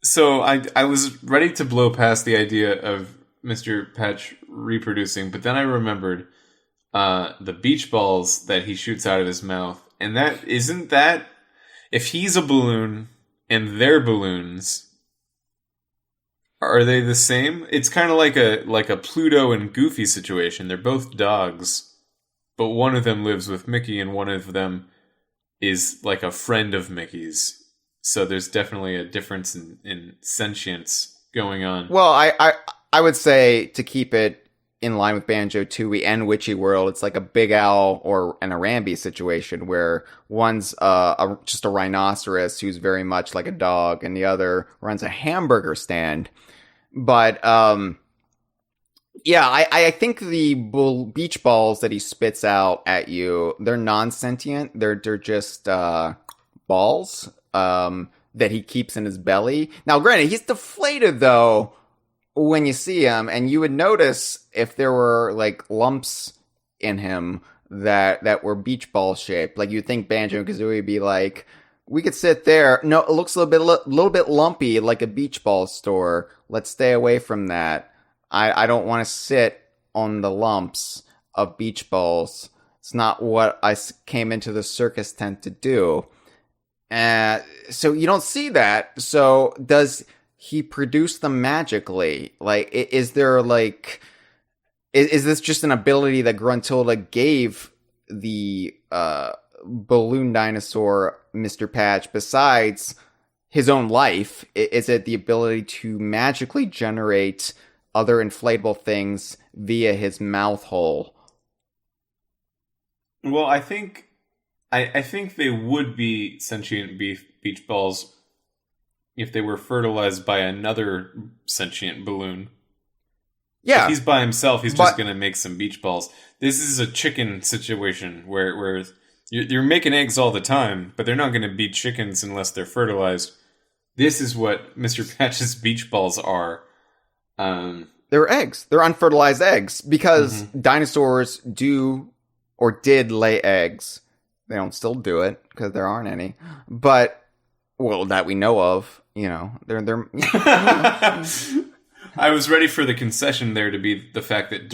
So I was ready to blow past the idea of Mr. Patch reproducing, but then I remembered the beach balls that he shoots out of his mouth. And isn't that, if he's a balloon and they're balloons, are they the same? It's kind of like a Pluto and Goofy situation. They're both dogs. but one of them lives with Mickey and one of them is like a friend of Mickey's. So there's definitely a difference in sentience going on. Well, I would say, to keep it in line with Banjo-Tooie and Witchy World, it's like a Big Owl or an Arambi situation where one's just a rhinoceros who's very much like a dog, and the other runs a hamburger stand. But yeah, I think the beach balls that he spits out at you, they're non-sentient. They're just balls that he keeps in his belly. Now, granted, he's deflated though when you see him, and you would notice if there were like lumps in him that were beach ball shaped. Like, you'd think Banjo-Kazooie would be like, we could sit there. No, it looks a little bit lumpy, like a beach ball store. Let's stay away from that. I don't want to sit on the lumps of beach balls. It's not what I came into the circus tent to do. So you don't see that. So does he produce them magically? Like, is there like, is this just an ability that Gruntilda gave the balloon dinosaur Mr. Patch besides his own life? Is it the ability to magically generate other inflatable things via his mouth hole? Well, I think they would be sentient beach balls if they were fertilized by another sentient balloon. Yeah. If he's by himself, he's just going to make some beach balls. This is a chicken situation where you're making eggs all the time, but they're not going to be chickens unless they're fertilized. This is what Mr. Patch's beach balls are. They're eggs. They're unfertilized eggs because dinosaurs do or did lay eggs. They don't still do it because there aren't any. But, well, that we know of, you know, they're I was ready for the concession there to be the fact that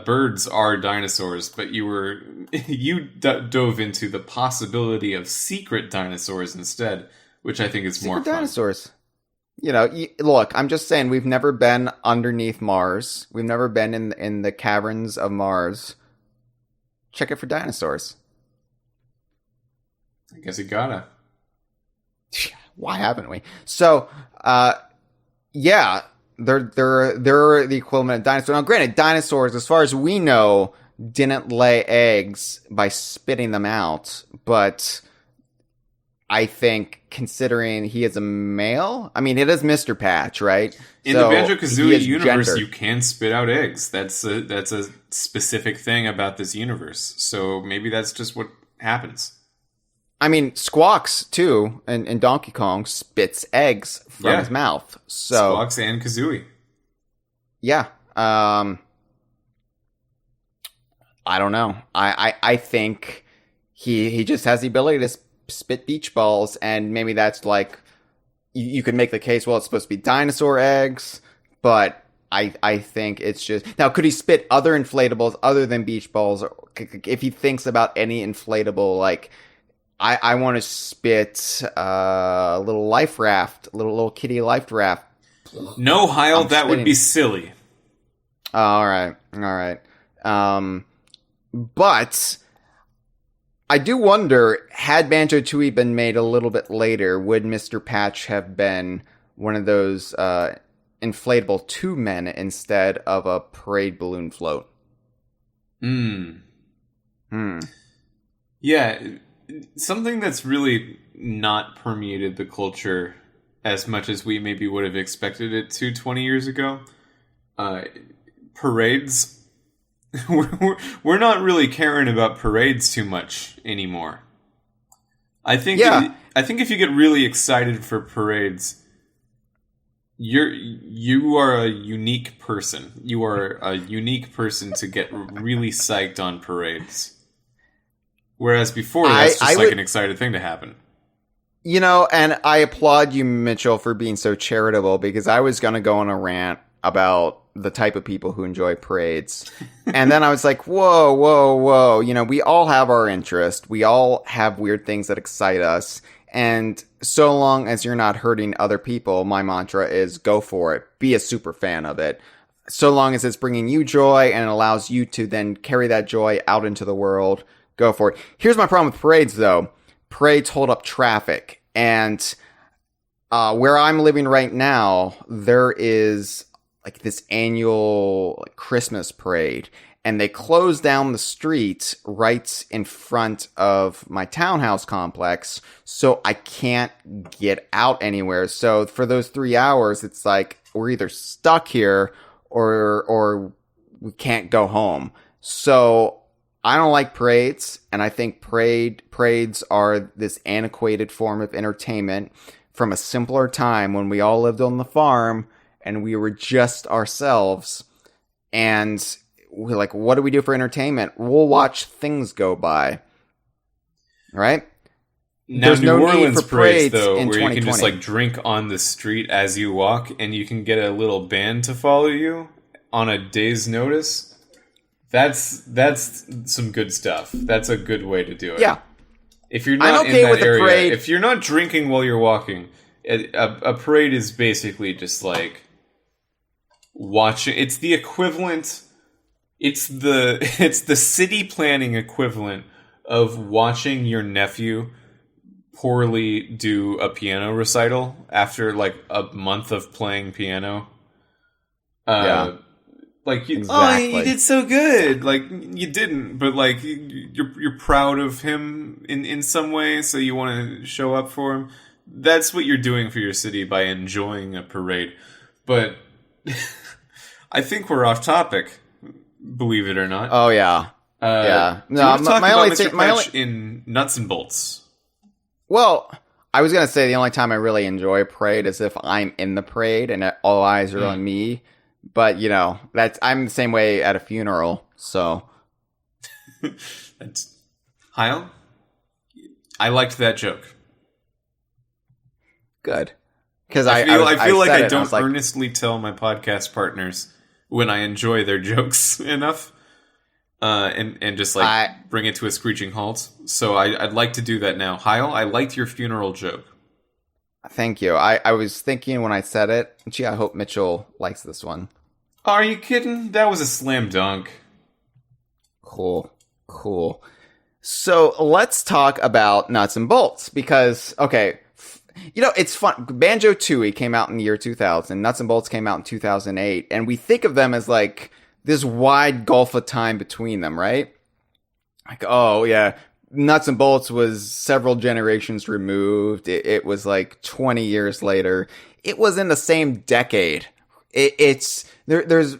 birds are dinosaurs, but you dove into the possibility of secret dinosaurs instead, which I think is more fun. Dinosaurs. You know, look, I'm just saying, we've never been underneath Mars. We've never been in the caverns of Mars. Check it for dinosaurs. I guess you gotta. Why haven't we? So, yeah, they're the equivalent of dinosaurs. Now, granted, dinosaurs, as far as we know, didn't lay eggs by spitting them out, but I think, considering he is a male, I mean, it is Mr. Patch, right? In the Banjo-Kazooie universe, you can spit out eggs. That's a specific thing about this universe. So maybe that's just what happens. I mean, Squawks, too, in Donkey Kong, spits eggs from his mouth. So Squawks and Kazooie. Yeah. I don't know. I think he just has the ability to spit beach balls, and maybe that's like, you could make the case, well, it's supposed to be dinosaur eggs, but I think it's just... Now, could he spit other inflatables other than beach balls? If he thinks about any inflatable, like, I want to spit a little life raft, little kitty life raft. No, Hyle, that would be silly. All right. But I do wonder, had Banjo-Tooie been made a little bit later, would Mr. Patch have been one of those inflatable two men instead of a parade balloon float? Yeah, something that's really not permeated the culture as much as we maybe would have expected it to 20 years ago. Parades. We're not really caring about parades too much anymore. I think if you get really excited for parades, you are a unique person. You are a unique person to get really psyched on parades. Whereas before, that's just an excited thing to happen. You know, and I applaud you, Mitchell, for being so charitable, because I was going to go on a rant about the type of people who enjoy parades. And then I was like, whoa. You know, we all have our interest. We all have weird things that excite us. And so long as you're not hurting other people, my mantra is go for it. Be a super fan of it. so long as it's bringing you joy and it allows you to then carry that joy out into the world, go for it. Here's my problem with parades, though. Parades hold up traffic. And where I'm living right now, there is like this annual Christmas parade. And they close down the street right in front of my townhouse complex, so I can't get out anywhere. So for those 3 hours, it's like we're either stuck here or we can't go home. So I don't like parades, and I think parades are this antiquated form of entertainment from a simpler time when we all lived on the farm and we were just ourselves. And we're like, what do we do for entertainment? We'll watch things go by. Right? Now, There's New no Orleans need for parades, parades though, in where you 2020. can just like drink on the street as you walk, and you can get a little band to follow you on a day's notice. That's some good stuff. That's a good way to do it. Yeah. If you're not okay in that with the area, parade. if you're not drinking while you're walking, a parade is basically just like watching. It's the equivalent. It's the city planning equivalent of watching your nephew poorly do a piano recital after like a month of playing piano. Yeah. Like, Exactly. you did so good. Like, you didn't, but like, you're proud of him in some way, so you want to show up for him. That's what you're doing for your city by enjoying a parade. But I think we're off topic, believe it or not. Oh, yeah. Yeah. Do you want to talk my about only Mr. thing- my Patch only- in Nuts and Bolts? Well, I was going to say the only time I really enjoy a parade is if I'm in the parade and all eyes are on me. But, you know, I'm the same way at a funeral, so. That's Hyle? I liked that joke. Good. Because I feel like I was don't like, earnestly tell my podcast partners when I enjoy their jokes enough, and just like bring it to a screeching halt. So I'd like to do that now. Hyle, I liked your funeral joke. Thank you. I was thinking when I said it, gee, I hope Mitchell likes this one. Are you kidding? That was a slam dunk. Cool. So let's talk about Nuts and Bolts because, okay, you know, it's fun. Banjo-Tooie came out in the year 2000. Nuts and Bolts came out in 2008. And we think of them as like this wide gulf of time between them, right? Like, oh, yeah, Nuts and Bolts was several generations removed. It was like 20 years later. It was in the same decade. There's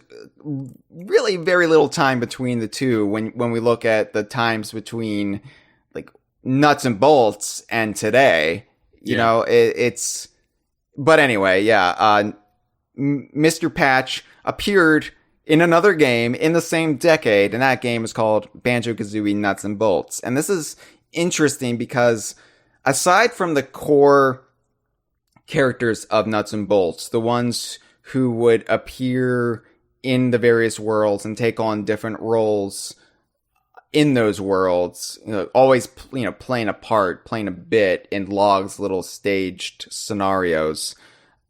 really very little time between the two when we look at the times between like Nuts and Bolts and today. You know, it's. But anyway, yeah. Mr. Patch appeared in another game in the same decade, and that game is called Banjo-Kazooie Nuts and Bolts. And this is interesting because aside from the core characters of Nuts and Bolts, the ones who would appear in the various worlds and take on different roles in those worlds, you know, always, you know, playing a part, playing a bit in Log's little staged scenarios.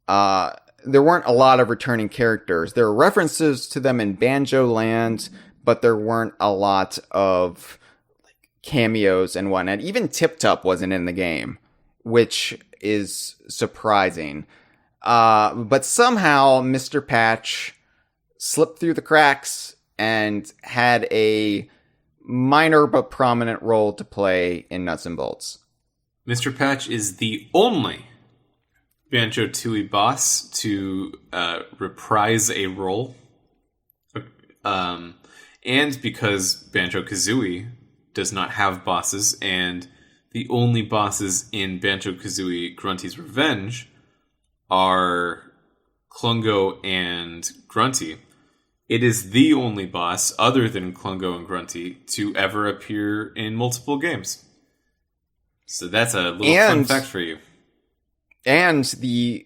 There weren't a lot of returning characters. There were references to them in Banjo Land, but there weren't a lot of like cameos and whatnot. Even Tip Top wasn't in the game, which is surprising. But somehow Mr. Patch slipped through the cracks and had a minor but prominent role to play in Nuts and Bolts. Mr. Patch is the only Banjo-Tooie boss to reprise a role. And because Banjo-Kazooie does not have bosses, and the only bosses in Banjo-Kazooie Grunty's Revenge are Klungo and Grunty, it is the only boss, other than Klungo and Grunty, to ever appear in multiple games. So that's a little fun fact for you. And the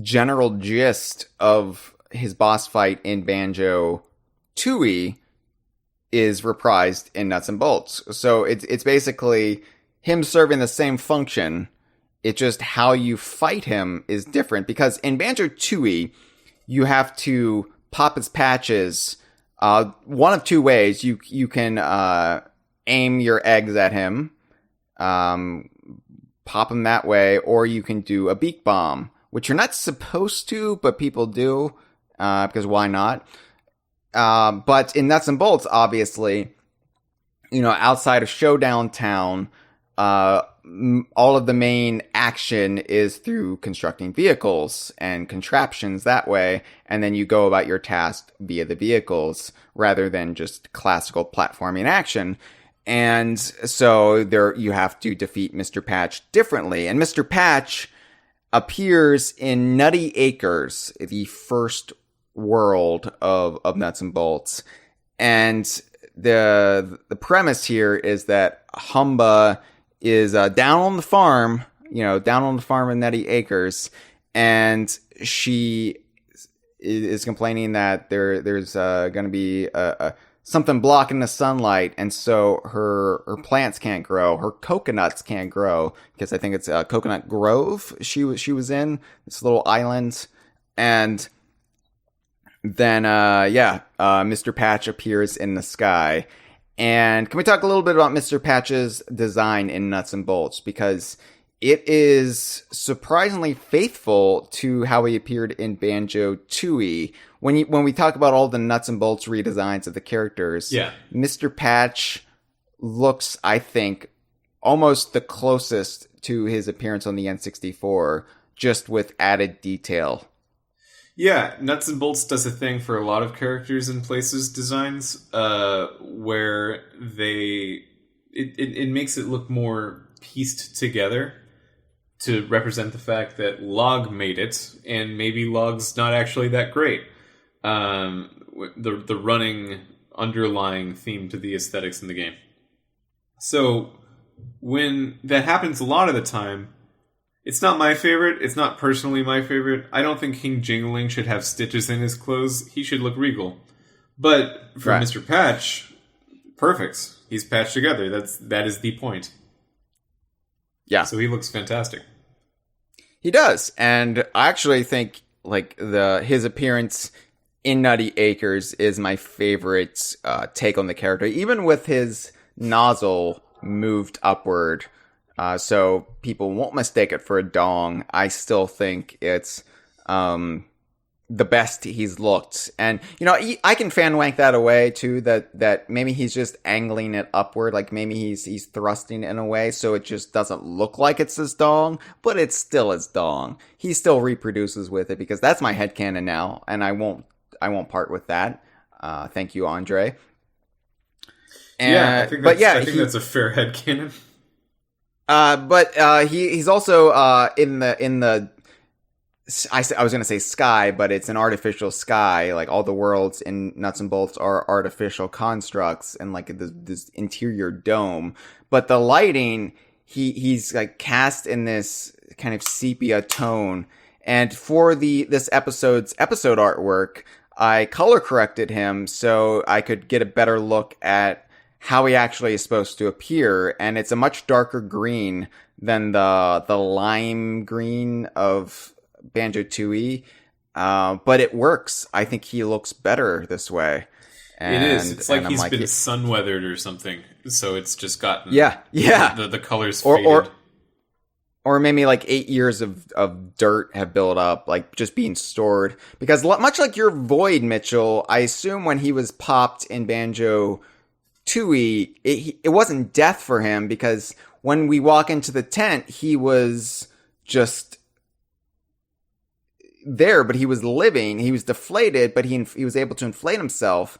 general gist of his boss fight in Banjo-Tooie is reprised in Nuts and Bolts. So it's basically him serving the same function. It's just how you fight him is different. Because in Banjo-Tooie, you have to pop his patches one of two ways. You can aim your eggs at him, pop him that way, or you can do a beak bomb, which you're not supposed to, but people do, because why not? But in Nuts and Bolts, obviously, outside of Showdown Town, all of the main action is through constructing vehicles and contraptions that way, and then you go about your task via the vehicles rather than just classical platforming action. And so there you have to defeat Mr. Patch differently. And Mr. Patch appears in Nutty Acres, the first world of Nuts and Bolts. And the premise here is that Humba is down on the farm in Nutty Acres, and she is complaining that there's going to be something blocking the sunlight, and so her plants can't grow, her coconuts can't grow, because I think it's Coconut Grove she was in, this little island. And then Mr. Patch appears in the sky. And can we talk a little bit about Mr. Patch's design in Nuts and Bolts? Because it is surprisingly faithful to how he appeared in Banjo-Tooie. When we talk about all the Nuts and Bolts redesigns of the characters, Mr. Patch looks, I think, almost the closest to his appearance on the N64, just with added detail. Yeah, Nuts and Bolts does a thing for a lot of characters and places designs, where it makes it look more pieced together to represent the fact that Log made it, and maybe Log's not actually that great. The running underlying theme to the aesthetics in the game. So when that happens a lot of the time, it's not my favorite. It's not personally my favorite. I don't think King Jingling should have stitches in his clothes. He should look regal. But for Mr. Patch, perfect. He's patched together. That is the point. Yeah. So he looks fantastic. He does. And I actually think his appearance in Nutty Acres is my favorite take on the character, even with his nozzle moved upward. So people won't mistake it for a dong. I still think it's the best he's looked. And, I can fan wank that away, too, that maybe he's just angling it upward. Like, maybe he's thrusting it in a way so it just doesn't look like it's his dong, but it's still his dong. He still reproduces with it, because that's my headcanon now, and I won't part with that. Thank you, Andre. And, I think that's a fair headcanon. But he's also in the I was going to say sky, but it's an artificial sky. Like, all the worlds in Nuts and Bolts are artificial constructs and like this interior dome. But the lighting, he's like cast in this kind of sepia tone. And for this episode artwork, I color corrected him so I could get a better look at how he actually is supposed to appear, and it's a much darker green than the lime green of Banjo-Tooie, but it works. I think he looks better this way. And, it is. It's like he's been sun-weathered or something, so it's just gotten the colors faded. Or maybe like 8 years of dirt have built up, like just being stored. Because much like your Void, Mitchell, I assume when he was popped in Banjo-Tooie, it wasn't death for him, because when we walk into the tent, he was just there, but he was living. He was deflated, but he was able to inflate himself.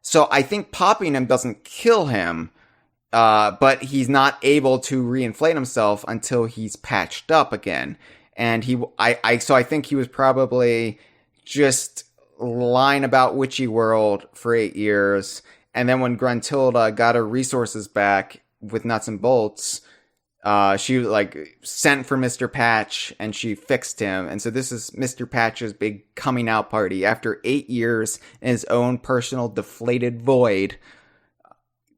So I think popping him doesn't kill him, but he's not able to reinflate himself until he's patched up again. And so I think he was probably just lying about Witchy World for 8 years. And then when Gruntilda got her resources back with Nuts and Bolts, she sent for Mr. Patch and she fixed him. And so this is Mr. Patch's big coming out party. After 8 years in his own personal deflated void,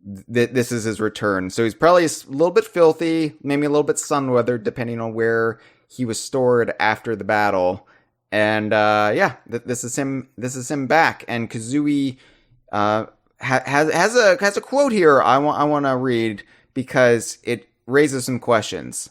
this is his return. So he's probably a little bit filthy, maybe a little bit sun-weathered, depending on where he was stored after the battle. And this is him. This is him back. And Kazooie has a quote here I want to read because it raises some questions.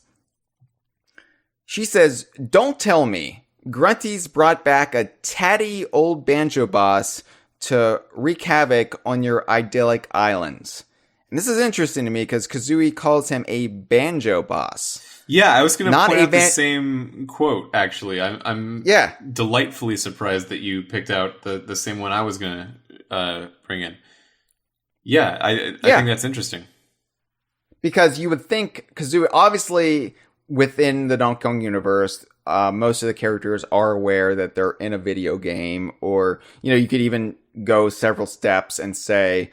She says, "Don't tell me Grunty's brought back a tatty old banjo boss to wreak havoc on your idyllic islands." And this is interesting to me because Kazooie calls him a banjo boss. Yeah, I was going to point out the same quote, actually. I'm delightfully surprised that you picked out the same one I was going to bring in. Yeah, I think that's interesting. Because you would think Kazooie, obviously, within the Donkey Kong universe, most of the characters are aware that they're in a video game, or, you could even go several steps and say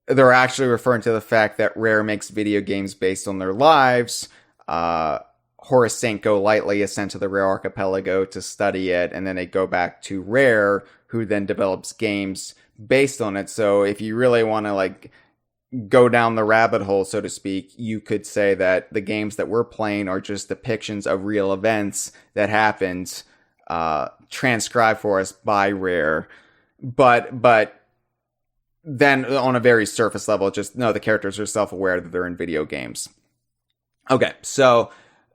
they're actually referring to the fact that Rare makes video games based on their lives. Horace St. Golightly is sent to the Rare Archipelago to study it, and then they go back to Rare, who then develops games based on it. So if you really want to, go down the rabbit hole, so to speak, you could say that the games that we're playing are just depictions of real events that happened, transcribed for us by Rare. But then on a very surface level, the characters are self-aware that they're in video games. Okay, so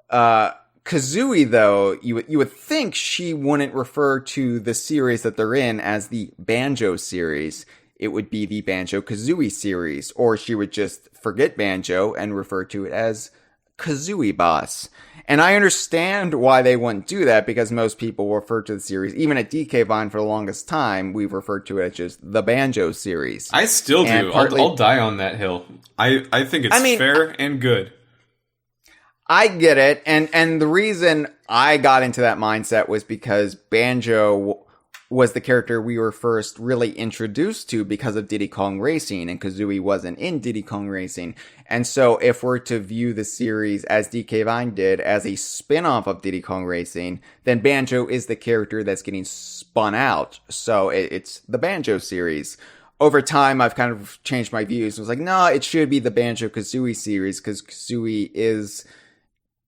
Kazooie, though, you would think she wouldn't refer to the series that they're in as the Banjo series. It would be the Banjo-Kazooie series, or she would just forget Banjo and refer to it as Kazooie Boss. And I understand why they wouldn't do that, because most people refer to the series, even at DK Vine for the longest time, we've referred to it as just the Banjo series. I still do. I'll die on that hill. I think it's fair and good. I get it, and the reason I got into that mindset was because Banjo was the character we were first really introduced to because of Diddy Kong Racing, and Kazooie wasn't in Diddy Kong Racing. And so if we're to view the series, as DK Vine did, as a spin-off of Diddy Kong Racing, then Banjo is the character that's getting spun out. So it's the Banjo series. Over time, I've kind of changed my views. I was like, no, it should be the Banjo-Kazooie series, because Kazooie is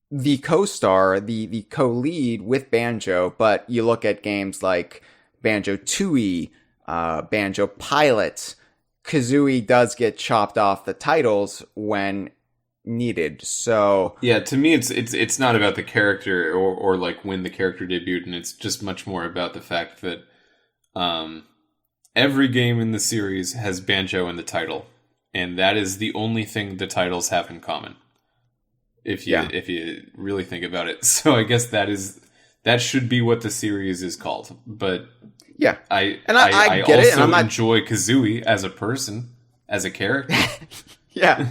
the co-star, the co-lead with Banjo. But you look at games like Banjo-Tooie, Banjo Pilot, Kazooie does get chopped off the titles when needed. So yeah, to me, it's not about the character or when the character debuted, and it's just much more about the fact that every game in the series has Banjo in the title, and that is the only thing the titles have in common. If you really think about it, so I guess that should be what the series is called. But yeah, I get also it, and I'm not... enjoy Kazooie as a person, as a character. Yeah,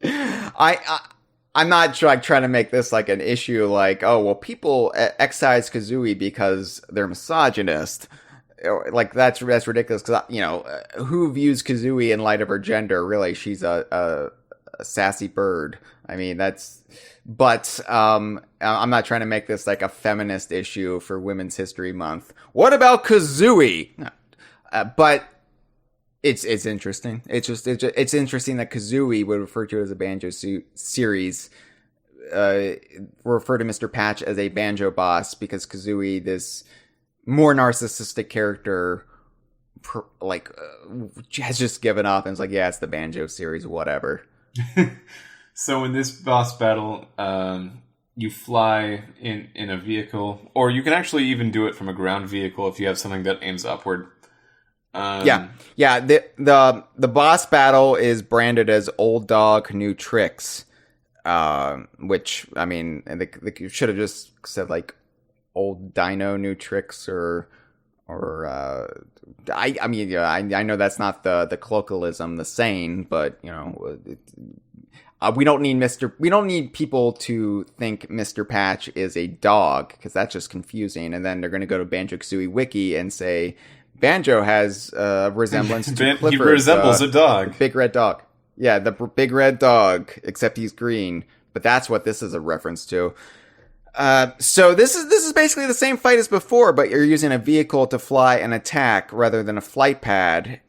I'm not trying to make this like an issue. Like, oh well, people excise Kazooie because they're misogynist. Like that's ridiculous. Because who views Kazooie in light of her gender? Really, she's a sassy bird. I mean, but I'm not trying to make this like a feminist issue for Women's History Month. What about Kazooie? But it's interesting. It's interesting that Kazooie would refer to it as a Banjo series, refer to Mr. Patch as a Banjo boss, because Kazooie, this more narcissistic character, has just given up and is like, yeah, it's the Banjo series, whatever. So in this boss battle, you fly in a vehicle, or you can actually even do it from a ground vehicle if you have something that aims upward. Yeah. The boss battle is branded as Old Dog New Tricks, which I mean, they should have just said like Old Dino New Tricks, or I mean, yeah, I know that's not the colloquialism, the saying, but we don't need people to think Mr. Patch is a dog, because that's just confusing. And then they're going to go to Banjo-Kazooie Wiki and say Banjo has a resemblance to Clifford. He resembles a dog. Big red dog. Yeah, the big red dog, except he's green. But that's what this is a reference to. So this is basically the same fight as before, but you're using a vehicle to fly and attack rather than a flight pad,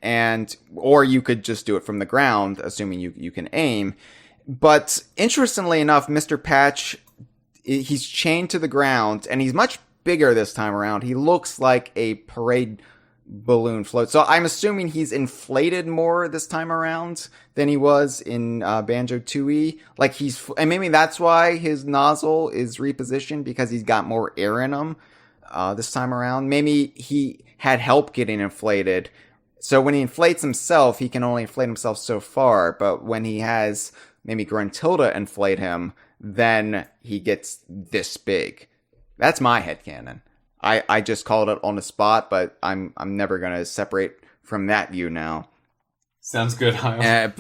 or you could just do it from the ground, assuming you can aim. But interestingly enough, Mr. Patch, he's chained to the ground, and he's much bigger this time around. He looks like a parade balloon float. So I'm assuming he's inflated more this time around than he was in Banjo-Tooie. Like and maybe that's why his nozzle is repositioned, because he's got more air in him this time around. Maybe he had help getting inflated. So when he inflates himself, he can only inflate himself so far. But when he has maybe Gruntilda inflate him, then he gets this big. That's my headcanon. I just called it on the spot, but I'm never going to separate from that view now. Sounds good, Hyle.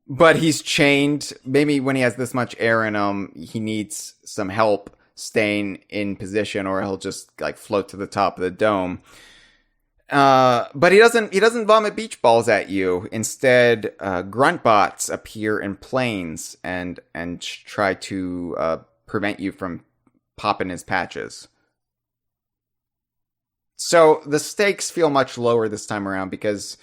But he's chained. Maybe when he has this much air in him, he needs some help staying in position, or he'll just like float to the top of the dome. But he doesn't vomit beach balls at you. Instead, grunt bots appear in planes and try to prevent you from popping his patches. So the stakes feel much lower this time around, because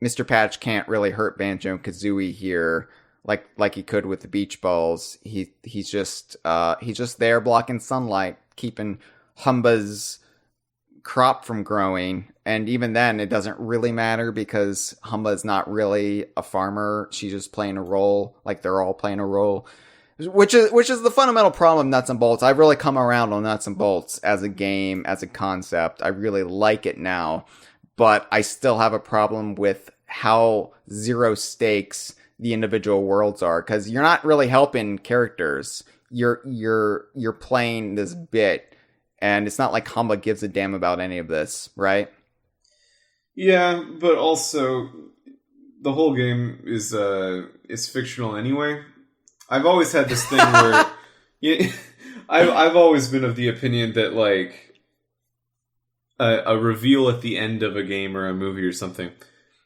Mr. Patch can't really hurt Banjo-Kazooie here like he could with the beach balls. He's just there blocking sunlight, keeping Humba's crop from growing. And even then, it doesn't really matter, because Humba is not really a farmer. She's just playing a role, like they're all playing a role. Which is the fundamental problem of Nuts and Bolts. I've really come around on Nuts and Bolts as a game, as a concept. I really like it now, but I still have a problem with how zero stakes the individual worlds are, because you're not really helping characters. You're playing this bit, and it's not like Humba gives a damn about any of this, right? Yeah, but also the whole game is fictional anyway. I've always had this thing where I've always been of the opinion that like a reveal at the end of a game or a movie or something,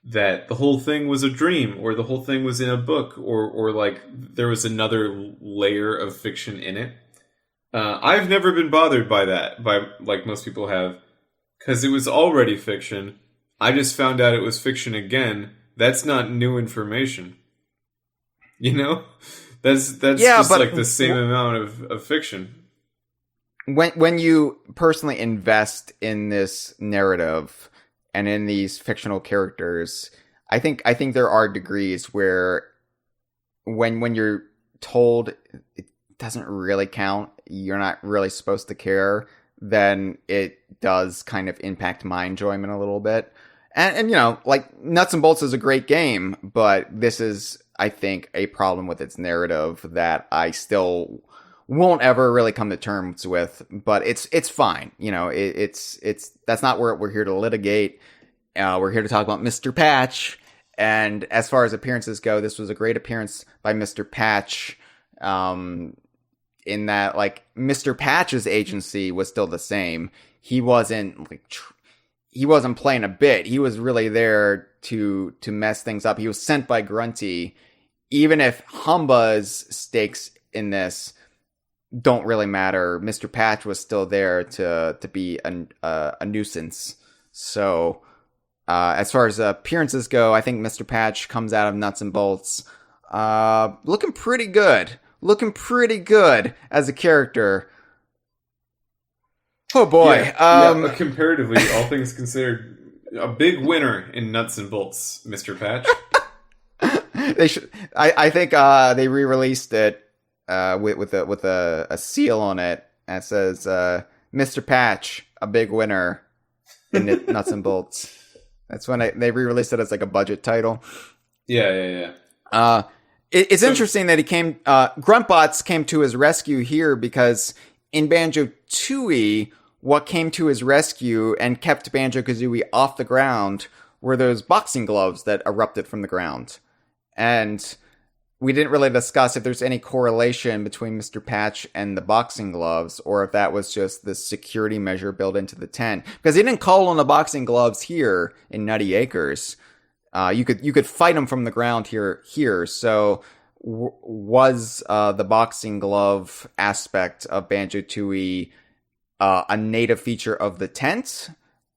that the whole thing was a dream, or the whole thing was in a book, or like there was another layer of fiction in it. I've never been bothered by that, by like most people have, because it was already fiction. I just found out it was fiction again. That's not new information. You know? That's just like the same amount of fiction. When you personally invest in this narrative and in these fictional characters, I think there are degrees where when you're told it doesn't really count, you're not really supposed to care, then it does kind of impact my enjoyment a little bit. And you know, like Nuts and Bolts is a great game, but this is, I think, a problem with its narrative that I still won't ever really come to terms with. But it's fine, you know. It's that's not where we're here to litigate. We're here to talk about Mr. Patch. And as far as appearances go, this was a great appearance by Mr. Patch. In that, like, Mr. Patch's agency was still the same. He wasn't like. He wasn't playing a bit. He was really there to mess things up. He was sent by Grunty. Even if Humba's stakes in this don't really matter, Mr. Patch was still there to be a nuisance. So, as far as appearances go, I think Mr. Patch comes out of Nuts and Bolts looking pretty good. Looking pretty good as a character. Oh boy! Yeah, comparatively, all things considered, a big winner in Nuts and Bolts, Mr. Patch. They should. I think they re-released it with a seal on it that says Mr. Patch, a big winner in Nuts and Bolts. That's when they re-released it as like a budget title. Yeah. It's interesting that he came. Gruntbots came to his rescue here, because in Banjo-Tooie, what came to his rescue and kept Banjo-Kazooie off the ground were those boxing gloves that erupted from the ground. And we didn't really discuss if there's any correlation between Mr. Patch and the boxing gloves, or if that was just the security measure built into the tent. Because he didn't call on the boxing gloves here in Nutty Acres. You could fight them from the ground here. So was the boxing glove aspect of Banjo-Tooie a native feature of the tent,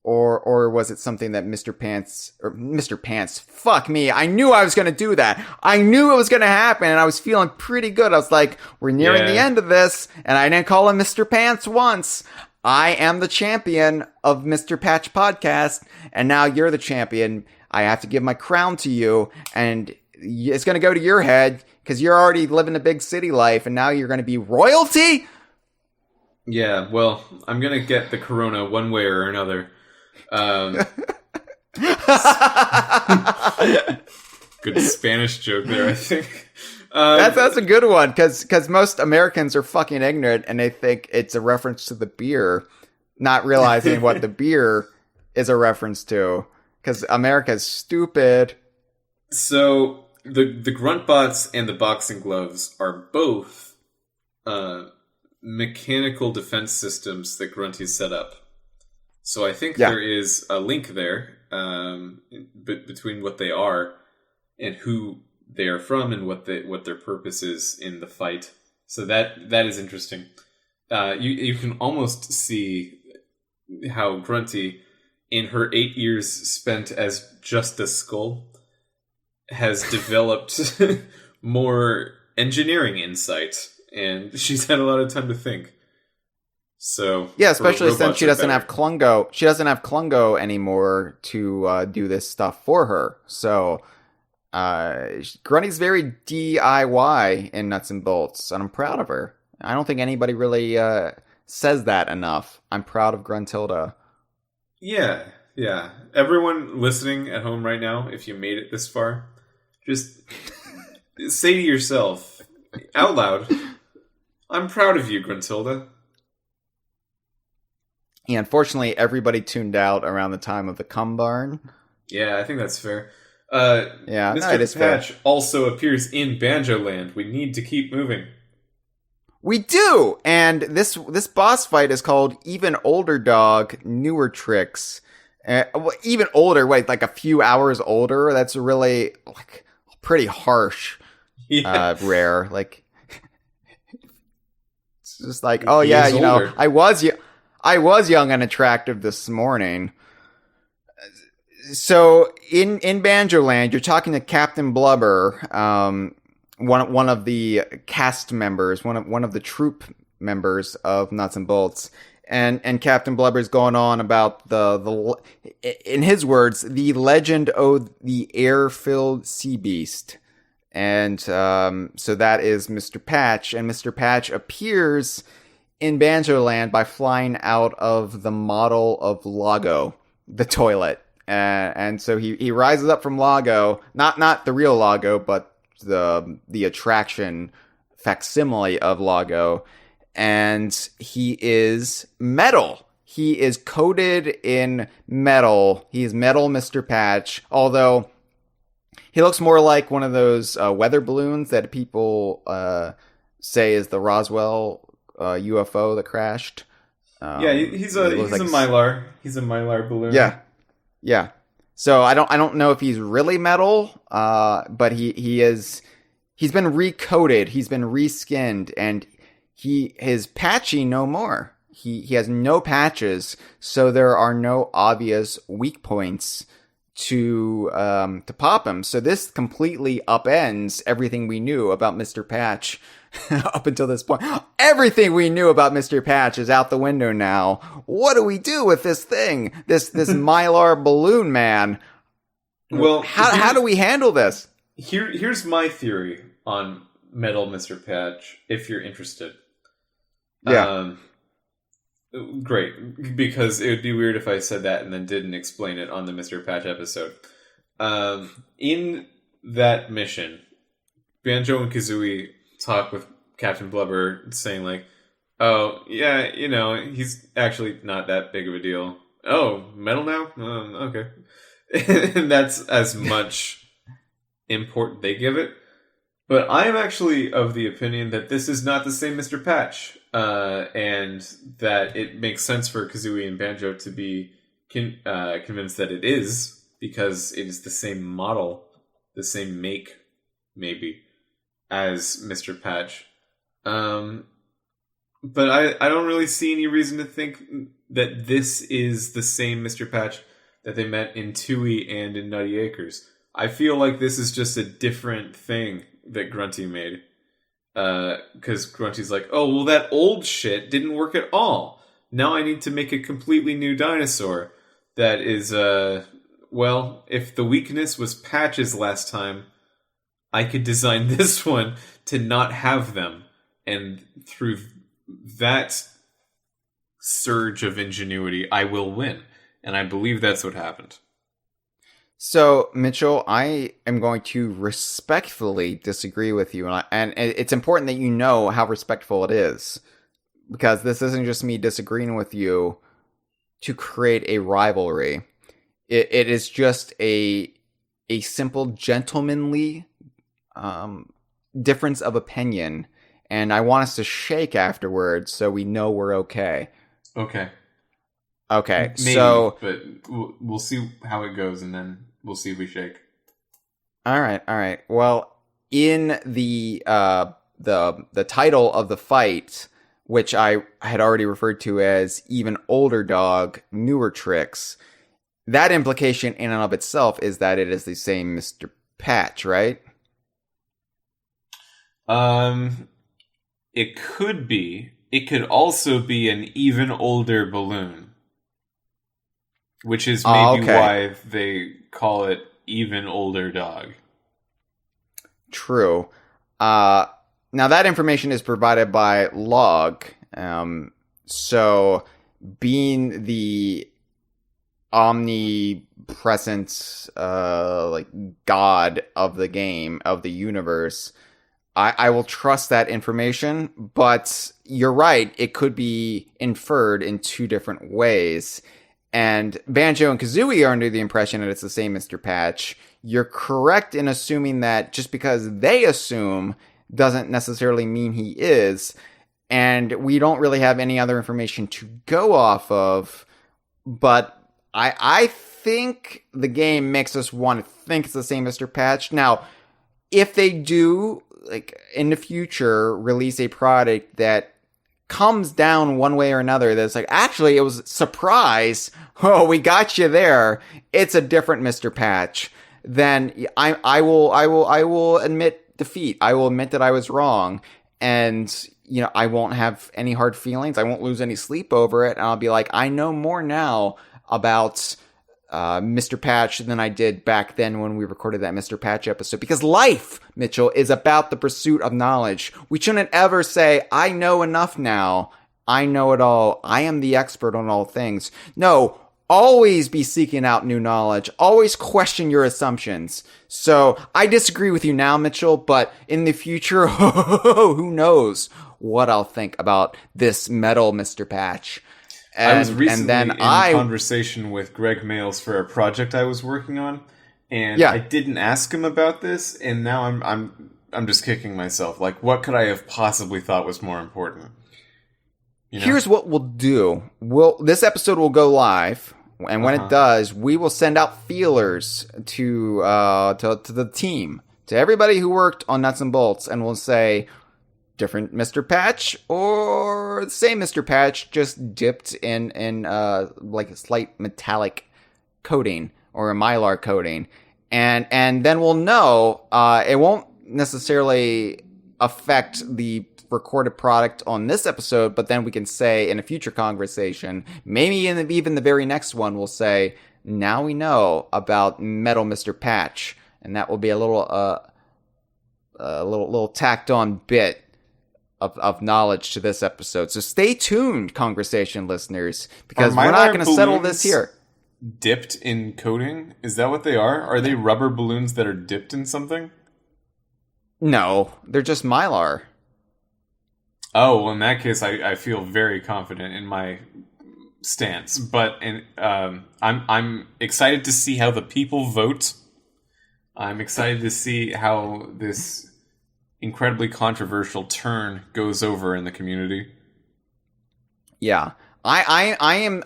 or was it something that Mr. Pants, fuck me, I knew I was going to do that. I knew it was going to happen, and I was feeling pretty good. I was like, we're nearing the end of this, and I didn't call him Mr. Pants once. I am the champion of Mr. Patch podcast, and now you're the champion. I have to give my crown to you, and it's going to go to your head because you're already living a big city life, and now you're going to be royalty? Yeah, well, I'm going to get the corona one way or another. Good Spanish joke there, I think. That's a good one, because most Americans are fucking ignorant, and they think it's a reference to the beer, not realizing what the beer is a reference to, because America's stupid. So, the grunt bots and the boxing gloves are both mechanical defense systems that Grunty's set up. So I think there is a link there between what they are and who they are from and what their purpose is in the fight. So that is interesting. You can almost see how Grunty, in her 8 years spent as just a skull, has developed more engineering insight, and she's had a lot of time to think. So yeah, especially since she doesn't have Klungo. She doesn't have Klungo anymore to do this stuff for her. So Grunty's very DIY in Nuts and Bolts, and I'm proud of her. I don't think anybody really says that enough. I'm proud of Gruntilda. Yeah. Everyone listening at home right now, if you made it this far, just say to yourself out loud, I'm proud of you, Gruntilda. Yeah, unfortunately, everybody tuned out around the time of the Cum Barn. Yeah, I think that's fair. Mr. Patch also appears in Banjo-Land. We need to keep moving. We do! And this boss fight is called Even Older Dog, Newer Tricks. Even older, like a few hours older. That's really like pretty harsh. Yeah. Rare. Like, it's just like, oh yeah, you know, I was young and attractive this morning. So in Banjo-Land, you're talking to Captain Blubber, one of the cast members, one of the troop members of Nuts and Bolts, and Captain Blubber's going on about the in his words, the legend of the air-filled sea beast. And so that is Mr. Patch, and Mr. Patch appears in Banjo-Land by flying out of the model of Lago, the toilet. And so he rises up from Lago, not the real Lago, but the attraction facsimile of Lago, and he is metal. He is coated in metal. He is metal Mr. Patch, although he looks more like one of those weather balloons that people say is the Roswell UFO that crashed. He's a Mylar. He's a Mylar balloon. Yeah. So I don't know if he's really metal, but he's been recoated, he's been reskinned, and he is patchy no more. He has no patches, so there are no obvious weak points to pop him. So this completely upends everything we knew about Mr. Patch up until this point. Everything we knew about Mr. Patch is out the window now. What do we do with this thing? This Mylar balloon man? Well, how do we handle this? Here's my theory on Metal Mr. Patch, if you're interested. Yeah. Great, because it would be weird if I said that and then didn't explain it on the Mr. Patch episode. In that mission, Banjo and Kazooie talk with Captain Blubber, saying like, "Oh yeah, you know, he's actually not that big of a deal. Oh, metal now? Okay." And that's as much import they give it. But I am actually of the opinion that this is not the same Mr. Patch, and that it makes sense for Kazooie and Banjo to be convinced that it is, because it is the same model, the same make, maybe, as Mr. Patch. But I don't really see any reason to think that this is the same Mr. Patch that they met in Tooie and in Nutty Acres. I feel like this is just a different thing that Grunty made. Because Grunty's like, oh, well, that old shit didn't work at all. now I need to make a completely new dinosaur that is, well, if the weakness was patches last time, I could design this one to not have them. And through that surge of ingenuity, I will win. And I believe that's what happened. So, Mitchell, I am going to respectfully disagree with you. And it's important that you know how respectful it is. Because this isn't just me disagreeing with you to create a rivalry. It is just a simple, gentlemanly difference of opinion. And I want us to shake afterwards so we know we're okay. Okay. Okay, Maybe, so... but we'll see how it goes, and then we'll see if we shake. All right. Well, in the title of the fight, which I had already referred to as Even Older Dog, Newer Tricks, that implication in and of itself is that it is the same Mr. Patch, right? It could be. It could also be an even older balloon. Which is maybe why they call it Even Older Dog. True. Now that information is provided by Log. So being the omnipresent, god of the game, of the universe, I will trust that information, but you're right, it could be inferred in two different ways. And Banjo and Kazooie are under the impression that it's the same Mr. Patch. You're correct in assuming that just because they assume doesn't necessarily mean he is. And we don't really have any other information to go off of. But I think the game makes us want to think it's the same Mr. Patch. Now, if they do, in the future, release a product that comes down one way or another, that's actually it was a surprise, oh, we got you there, it's a different Mr. Patch, then I will admit defeat. I will admit that I was wrong, and I won't have any hard feelings. I won't lose any sleep over it, and I'll be like, I know more now about Mr. Patch than I did back then when we recorded that Mr. Patch episode. Because life, Mitchell, is about the pursuit of knowledge. We shouldn't ever say, I know enough now. I know it all. I am the expert on all things. No, always be seeking out new knowledge. Always question your assumptions. So I disagree with you now, Mitchell, but in the future, who knows what I'll think about this metal Mr. Patch. I was recently in conversation with Greg Males for a project I was working on, and I didn't ask him about this, and now I'm just kicking myself. What could I have possibly thought was more important? Here's what we'll do. This episode will go live, and when it does, we will send out feelers to the team, to everybody who worked on Nuts and Bolts, and we'll say, different Mr. Patch or the same Mr. Patch, just dipped in a slight metallic coating or a mylar coating, and then we'll know it won't necessarily affect the recorded product on this episode, but then we can say in a future conversation, maybe even the very next one, we'll say, now we know about Metal Mr. Patch, and that will be a little tacked on bit of knowledge to this episode. So stay tuned, Kongversation listeners, because we're not going to settle this here. Dipped in coating? Is that what they are? Are they rubber balloons that are dipped in something? No, they're just mylar. Oh, well, in that case, I feel very confident in my stance. But I'm excited to see how the people vote. I'm excited to see how this incredibly controversial turn goes over in the community. Yeah. I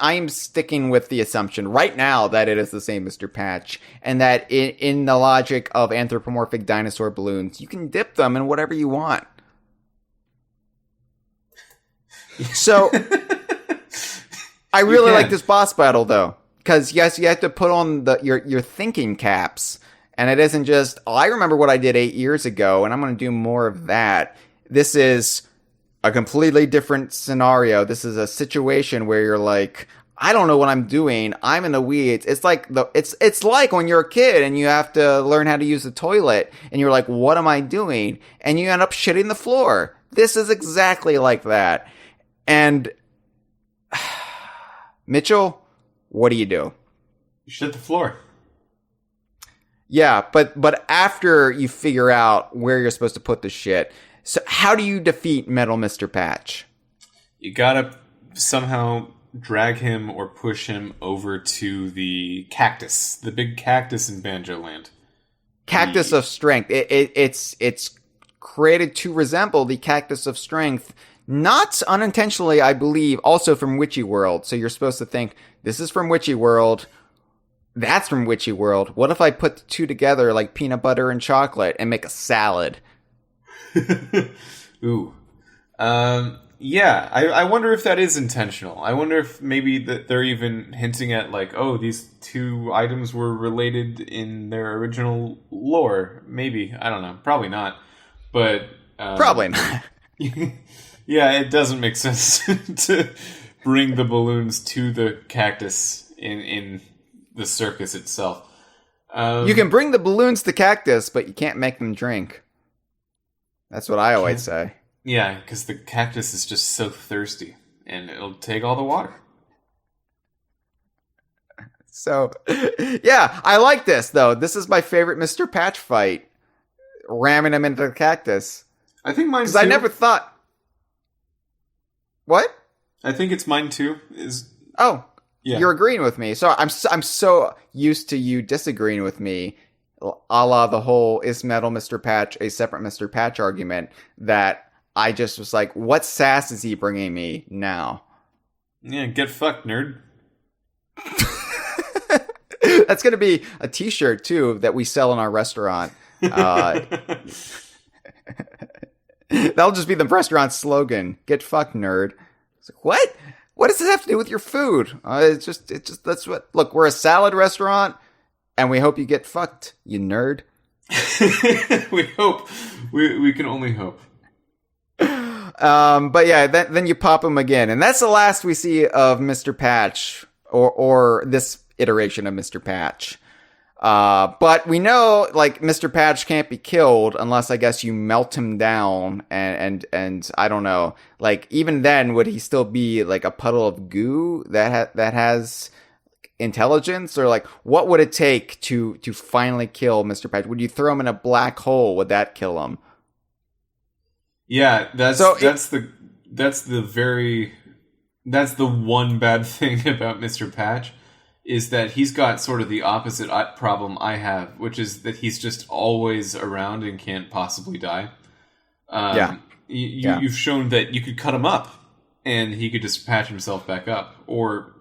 am sticking with the assumption right now that it is the same Mr. Patch, and that in the logic of anthropomorphic dinosaur balloons, you can dip them in whatever you want. So, I really like this boss battle, though, because yes, you have to put on your thinking caps, and it isn't just, I remember what I did 8 years ago, and I'm going to do more of that. This is, a completely different scenario. This is a situation where you're like, I don't know what I'm doing. I'm in the weeds. It's like it's like when you're a kid and you have to learn how to use the toilet and you're like, what am I doing? And you end up shitting the floor. This is exactly like that. And Mitchell, what do? You shit the floor. Yeah, but after you figure out where you're supposed to put the shit, so how do you defeat Metal Mr. Patch? You gotta somehow drag him or push him over to the cactus, the big cactus in Banjo Land. Cactus of Strength. It's created to resemble the Cactus of Strength, not unintentionally, I believe, also from Witchy World. So you're supposed to think, this is from Witchy World, that's from Witchy World. What if I put the two together like peanut butter and chocolate and make a salad? Ooh. Yeah, I wonder if that is intentional. I wonder if maybe that they're even hinting at like, oh, these two items were related in their original lore. Maybe. I don't know. Probably not. But probably not. Yeah, it doesn't make sense to bring the balloons to the cactus in the circus itself. You can bring the balloons to cactus, but you can't make them drink. That's what I always say. Yeah, because the cactus is just so thirsty, and it'll take all the water. So, yeah, I like this, though. This is my favorite Mr. Patch fight. Ramming him into the cactus. I think mine too. Because I never thought... What? I think it's mine too. Oh, yeah. You're agreeing with me. So I'm so used to you disagreeing with me, a la the whole is Metal Mr. Patch a separate Mr. Patch argument, that I just was like, what sass is he bringing me now? Yeah, get fucked, nerd. That's going to be a t-shirt, too, that we sell in our restaurant. That'll just be the restaurant slogan. Get fucked, nerd. It's like, what? What does this have to do with your food? It's just, that's what, look, we're a salad restaurant, and we hope you get fucked, you nerd. We hope. We can only hope. But yeah, then you pop him again, and that's the last we see of Mr. Patch, or this iteration of Mr. Patch. But we know, like, Mr. Patch can't be killed unless, I guess, you melt him down, and I don't know, like, even then, would he still be, like, a puddle of goo that has intelligence? Or, like, what would it take to finally kill Mr. Patch? Would you throw him in a black hole? Would that kill him? Yeah, that's the one bad thing about Mr. Patch, is that he's got sort of the opposite problem I have, which is that he's just always around and can't possibly die. You've shown that you could cut him up and he could just patch himself back up, or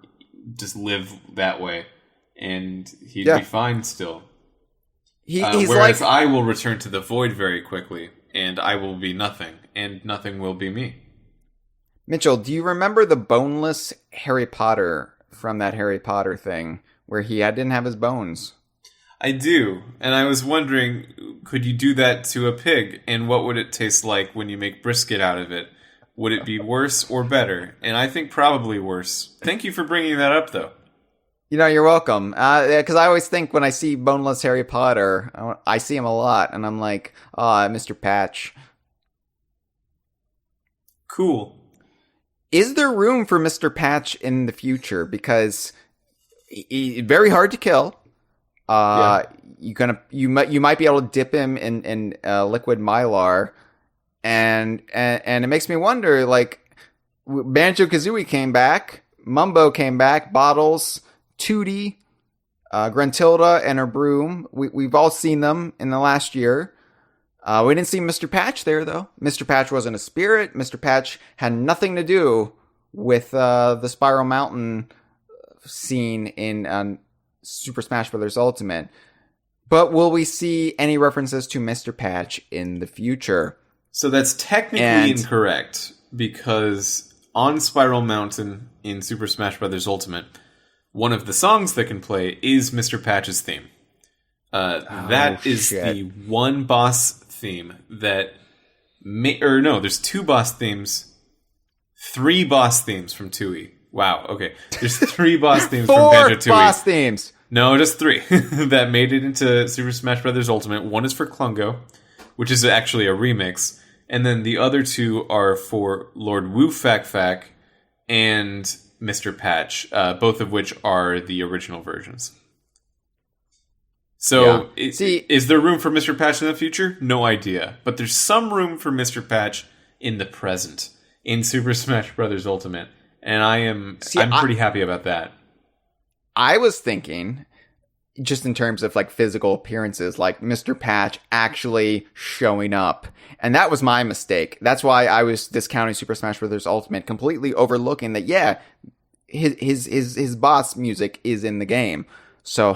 just live that way and he'd be fine still. He's whereas like, I will return to the void very quickly, and I will be nothing, and nothing will be me. Mitchell, do you remember the boneless Harry Potter from that Harry Potter thing where he didn't have his bones? I do, and I was wondering, could you do that to a pig, and what would it taste like when you make brisket out of it? Would it be worse or better? And I think probably worse. Thank you for bringing that up, though. You know, you're welcome. Because I always think when I see boneless Harry Potter, I see him a lot, and I'm like, Mr. Patch. Cool. Is there room for Mr. Patch in the future? Because he's very hard to kill. You might be able to dip him in liquid Mylar, and it makes me wonder, like, Banjo-Kazooie came back, Mumbo came back, Bottles, Tootie, Gruntilda and her broom. We've all seen them in the last year. We didn't see Mr. Patch there, though. Mr. Patch wasn't a spirit. Mr. Patch had nothing to do with the Spiral Mountain scene in Super Smash Bros. Ultimate. But will we see any references to Mr. Patch in the future? So that's technically incorrect, because on Spiral Mountain in Super Smash Bros. Ultimate, one of the songs that can play is Mr. Patch's theme. That is the one boss theme that there's two boss themes 3 boss themes from Tooie. Wow, okay. There's 3 boss themes from 4 Banjo-Tooie. boss themes. No, just 3 that made it into Super Smash Bros. Ultimate. One is for Klungo, which is actually a remix. And then the other 2 are for Lord Wu Fak Fak and Mr. Patch, both of which are the original versions. So, is there room for Mr. Patch in the future? No idea. But there's some room for Mr. Patch in the present, in Super Smash Bros. Ultimate. And I'm pretty happy about that. I was thinking, just in terms of like physical appearances, like Mr. Patch actually showing up. And that was my mistake. That's why I was discounting Super Smash Bros. Ultimate, completely overlooking that, his boss music is in the game. So,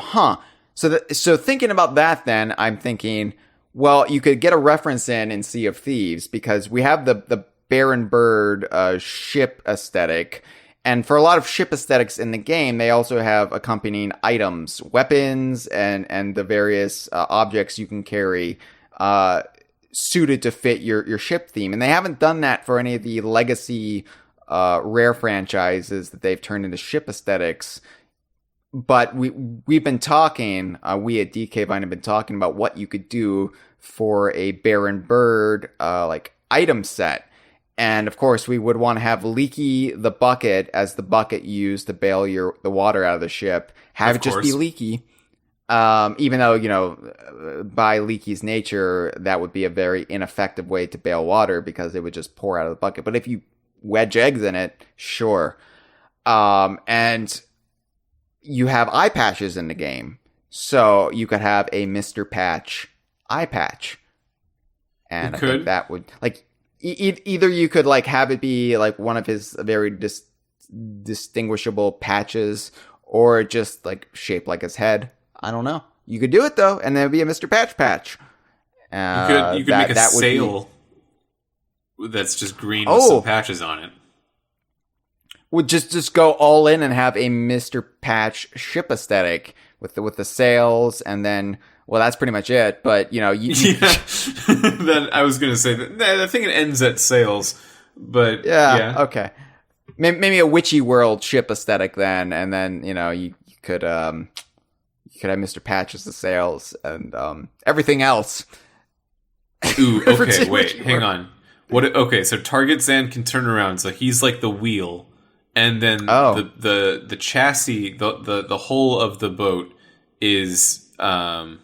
So thinking about that, then I'm thinking, well, you could get a reference in Sea of Thieves, because we have the Baron Bird ship aesthetic. And for a lot of ship aesthetics in the game, they also have accompanying items, weapons, and the various objects you can carry suited to fit your ship theme. And they haven't done that for any of the legacy Rare franchises that they've turned into ship aesthetics. But we've been talking, we at DK Vine have been talking about what you could do for a Baron Bird like item set. And of course, we would want to have Leaky the bucket as the bucket used to bail the water out of the ship. Have it just be Leaky. Even though, by Leaky's nature, that would be a very ineffective way to bail water, because it would just pour out of the bucket. But if you wedge eggs in it, sure. And you have eye patches in the game. So you could have a Mr. Patch eye patch. And I think that would, like, either you could like have it be like one of his very distinguishable patches, or just like shaped like his head. I don't know. You could do it though, and then it'd be a Mr. Patch. You could make a sail that's just green with some patches on it. Would just go all in and have a Mr. Patch ship aesthetic with the sails, and then, well, that's pretty much it. But Then I was gonna say that I think it ends at sails, but okay, maybe a witchy world ship aesthetic then, and then you could have Mr. Patch as the sails, and everything else. Ooh, okay, wait, hang on. What? Okay, so Target Zan can turn around, so he's like the wheel. And then the chassis, the whole of the boat is the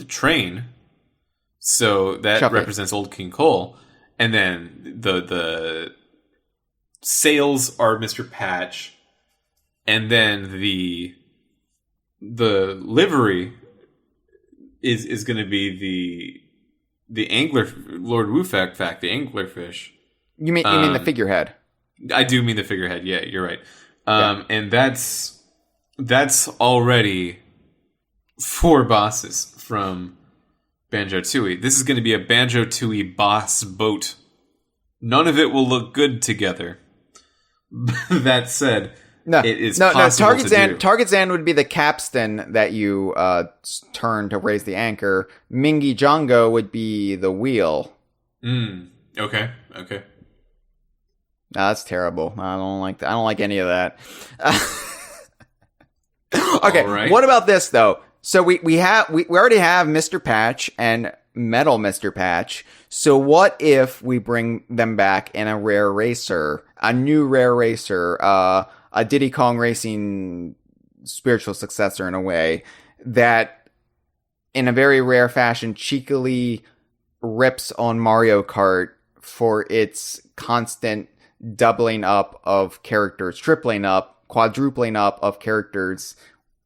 train. So that represents Old King Cole. And then the sails are Mr. Patch. And then the livery is going to be the angler, Lord Wufak Fak, the anglerfish. You mean the figurehead? I do mean the figurehead. Yeah, you're right. And that's already 4 bosses from Banjo-Tooie. This is going to be a Banjo-Tooie boss boat. None of it will look good together. That said, it is possible to do. Target Zan would be the capstan that you turn to raise the anchor. Mingy Django would be the wheel. Okay. No, that's terrible. I don't like that. I don't like any of that. Okay, right. What about this though? So we already have Mr. Patch and Metal Mr. Patch. So what if we bring them back in a rare racer, a new rare racer, a Diddy Kong Racing spiritual successor in a way, that in a very rare fashion cheekily rips on Mario Kart for its constant doubling up of characters, tripling up, quadrupling up of characters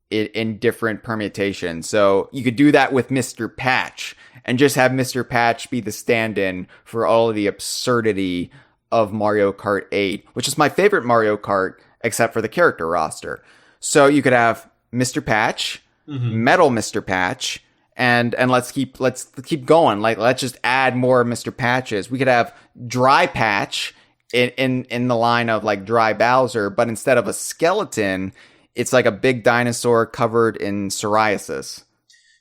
in different permutations. So you could do that with Mr. Patch and just have Mr. Patch be the stand-in for all of the absurdity of Mario Kart 8, which is my favorite Mario Kart except for the character roster. So you could have Mr. Patch, Metal Mr. Patch, and let's keep going. Like, let's just add more Mr. Patches. We could have Dry Patch in the line of like Dry Bowser, but instead of a skeleton, it's like a big dinosaur covered in psoriasis.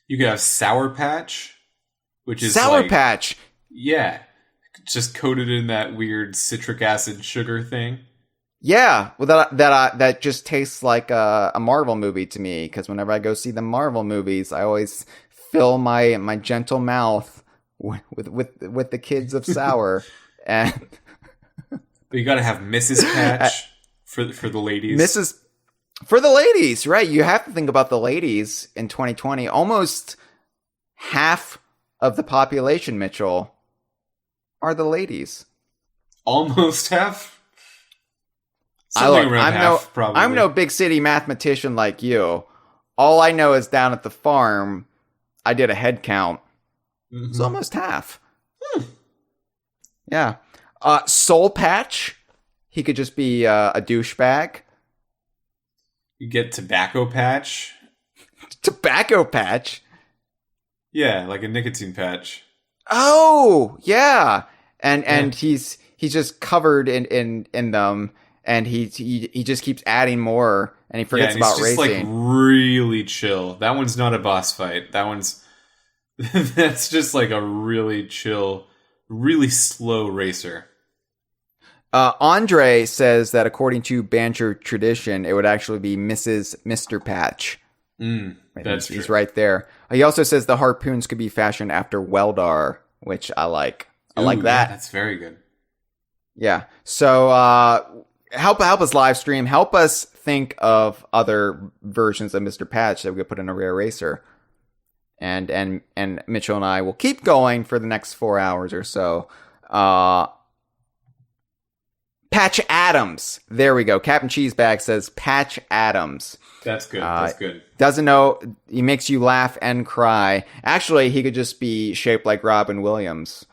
You could have Sour Patch, which is Sour Patch. Yeah, just coated in that weird citric acid sugar thing. Yeah, well, that just tastes like a Marvel movie to me, because whenever I go see the Marvel movies, I always fill my gentle mouth with the kids of sour. And but you got to have Mrs. Patch for the ladies. For the ladies, right? You have to think about the ladies in 2020. Almost half of the population, Mitchell, are the ladies. Almost half? Something around half, probably. I'm no big city mathematician like you. All I know is down at the farm, I did a head count. Mm-hmm. It's almost half. Yeah. Soul Patch. He could just be a douchebag. You get Tobacco Patch. Tobacco Patch? Yeah, like a nicotine patch. Oh, yeah. And he's just covered in them, and he just keeps adding more, and he forgets about racing. Just like really chill. That one's not a boss fight. That's just like a really chill, really slow racer. Andre says that according to Banjo tradition, it would actually be Mr. Patch. That's He's true. right there. He also says the harpoons could be fashioned after Weldar, which I like. I like that. Yeah, that's very good. Yeah. So help us live stream. Help us think of other versions of Mr. Patch that we could put in a rare racer. And Mitchell and I will keep going for the next 4 hours or so. Patch Adams. There we go. Captain Cheesebag says Patch Adams. That's good. That's good. Doesn't know. He makes you laugh and cry. Actually, he could just be shaped like Robin Williams.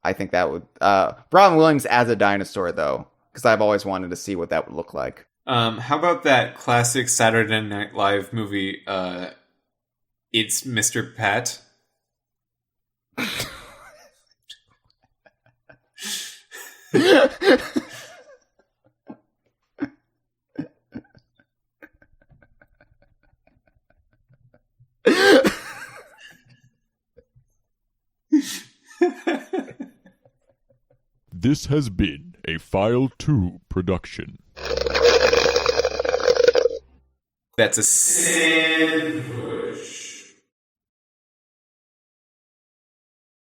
I think that would... Robin Williams as a dinosaur, though. Because I've always wanted to see what that would look like. How about that classic Saturday Night Live movie, It's Mr. Pat? This has been a File 2 production. That's a sin.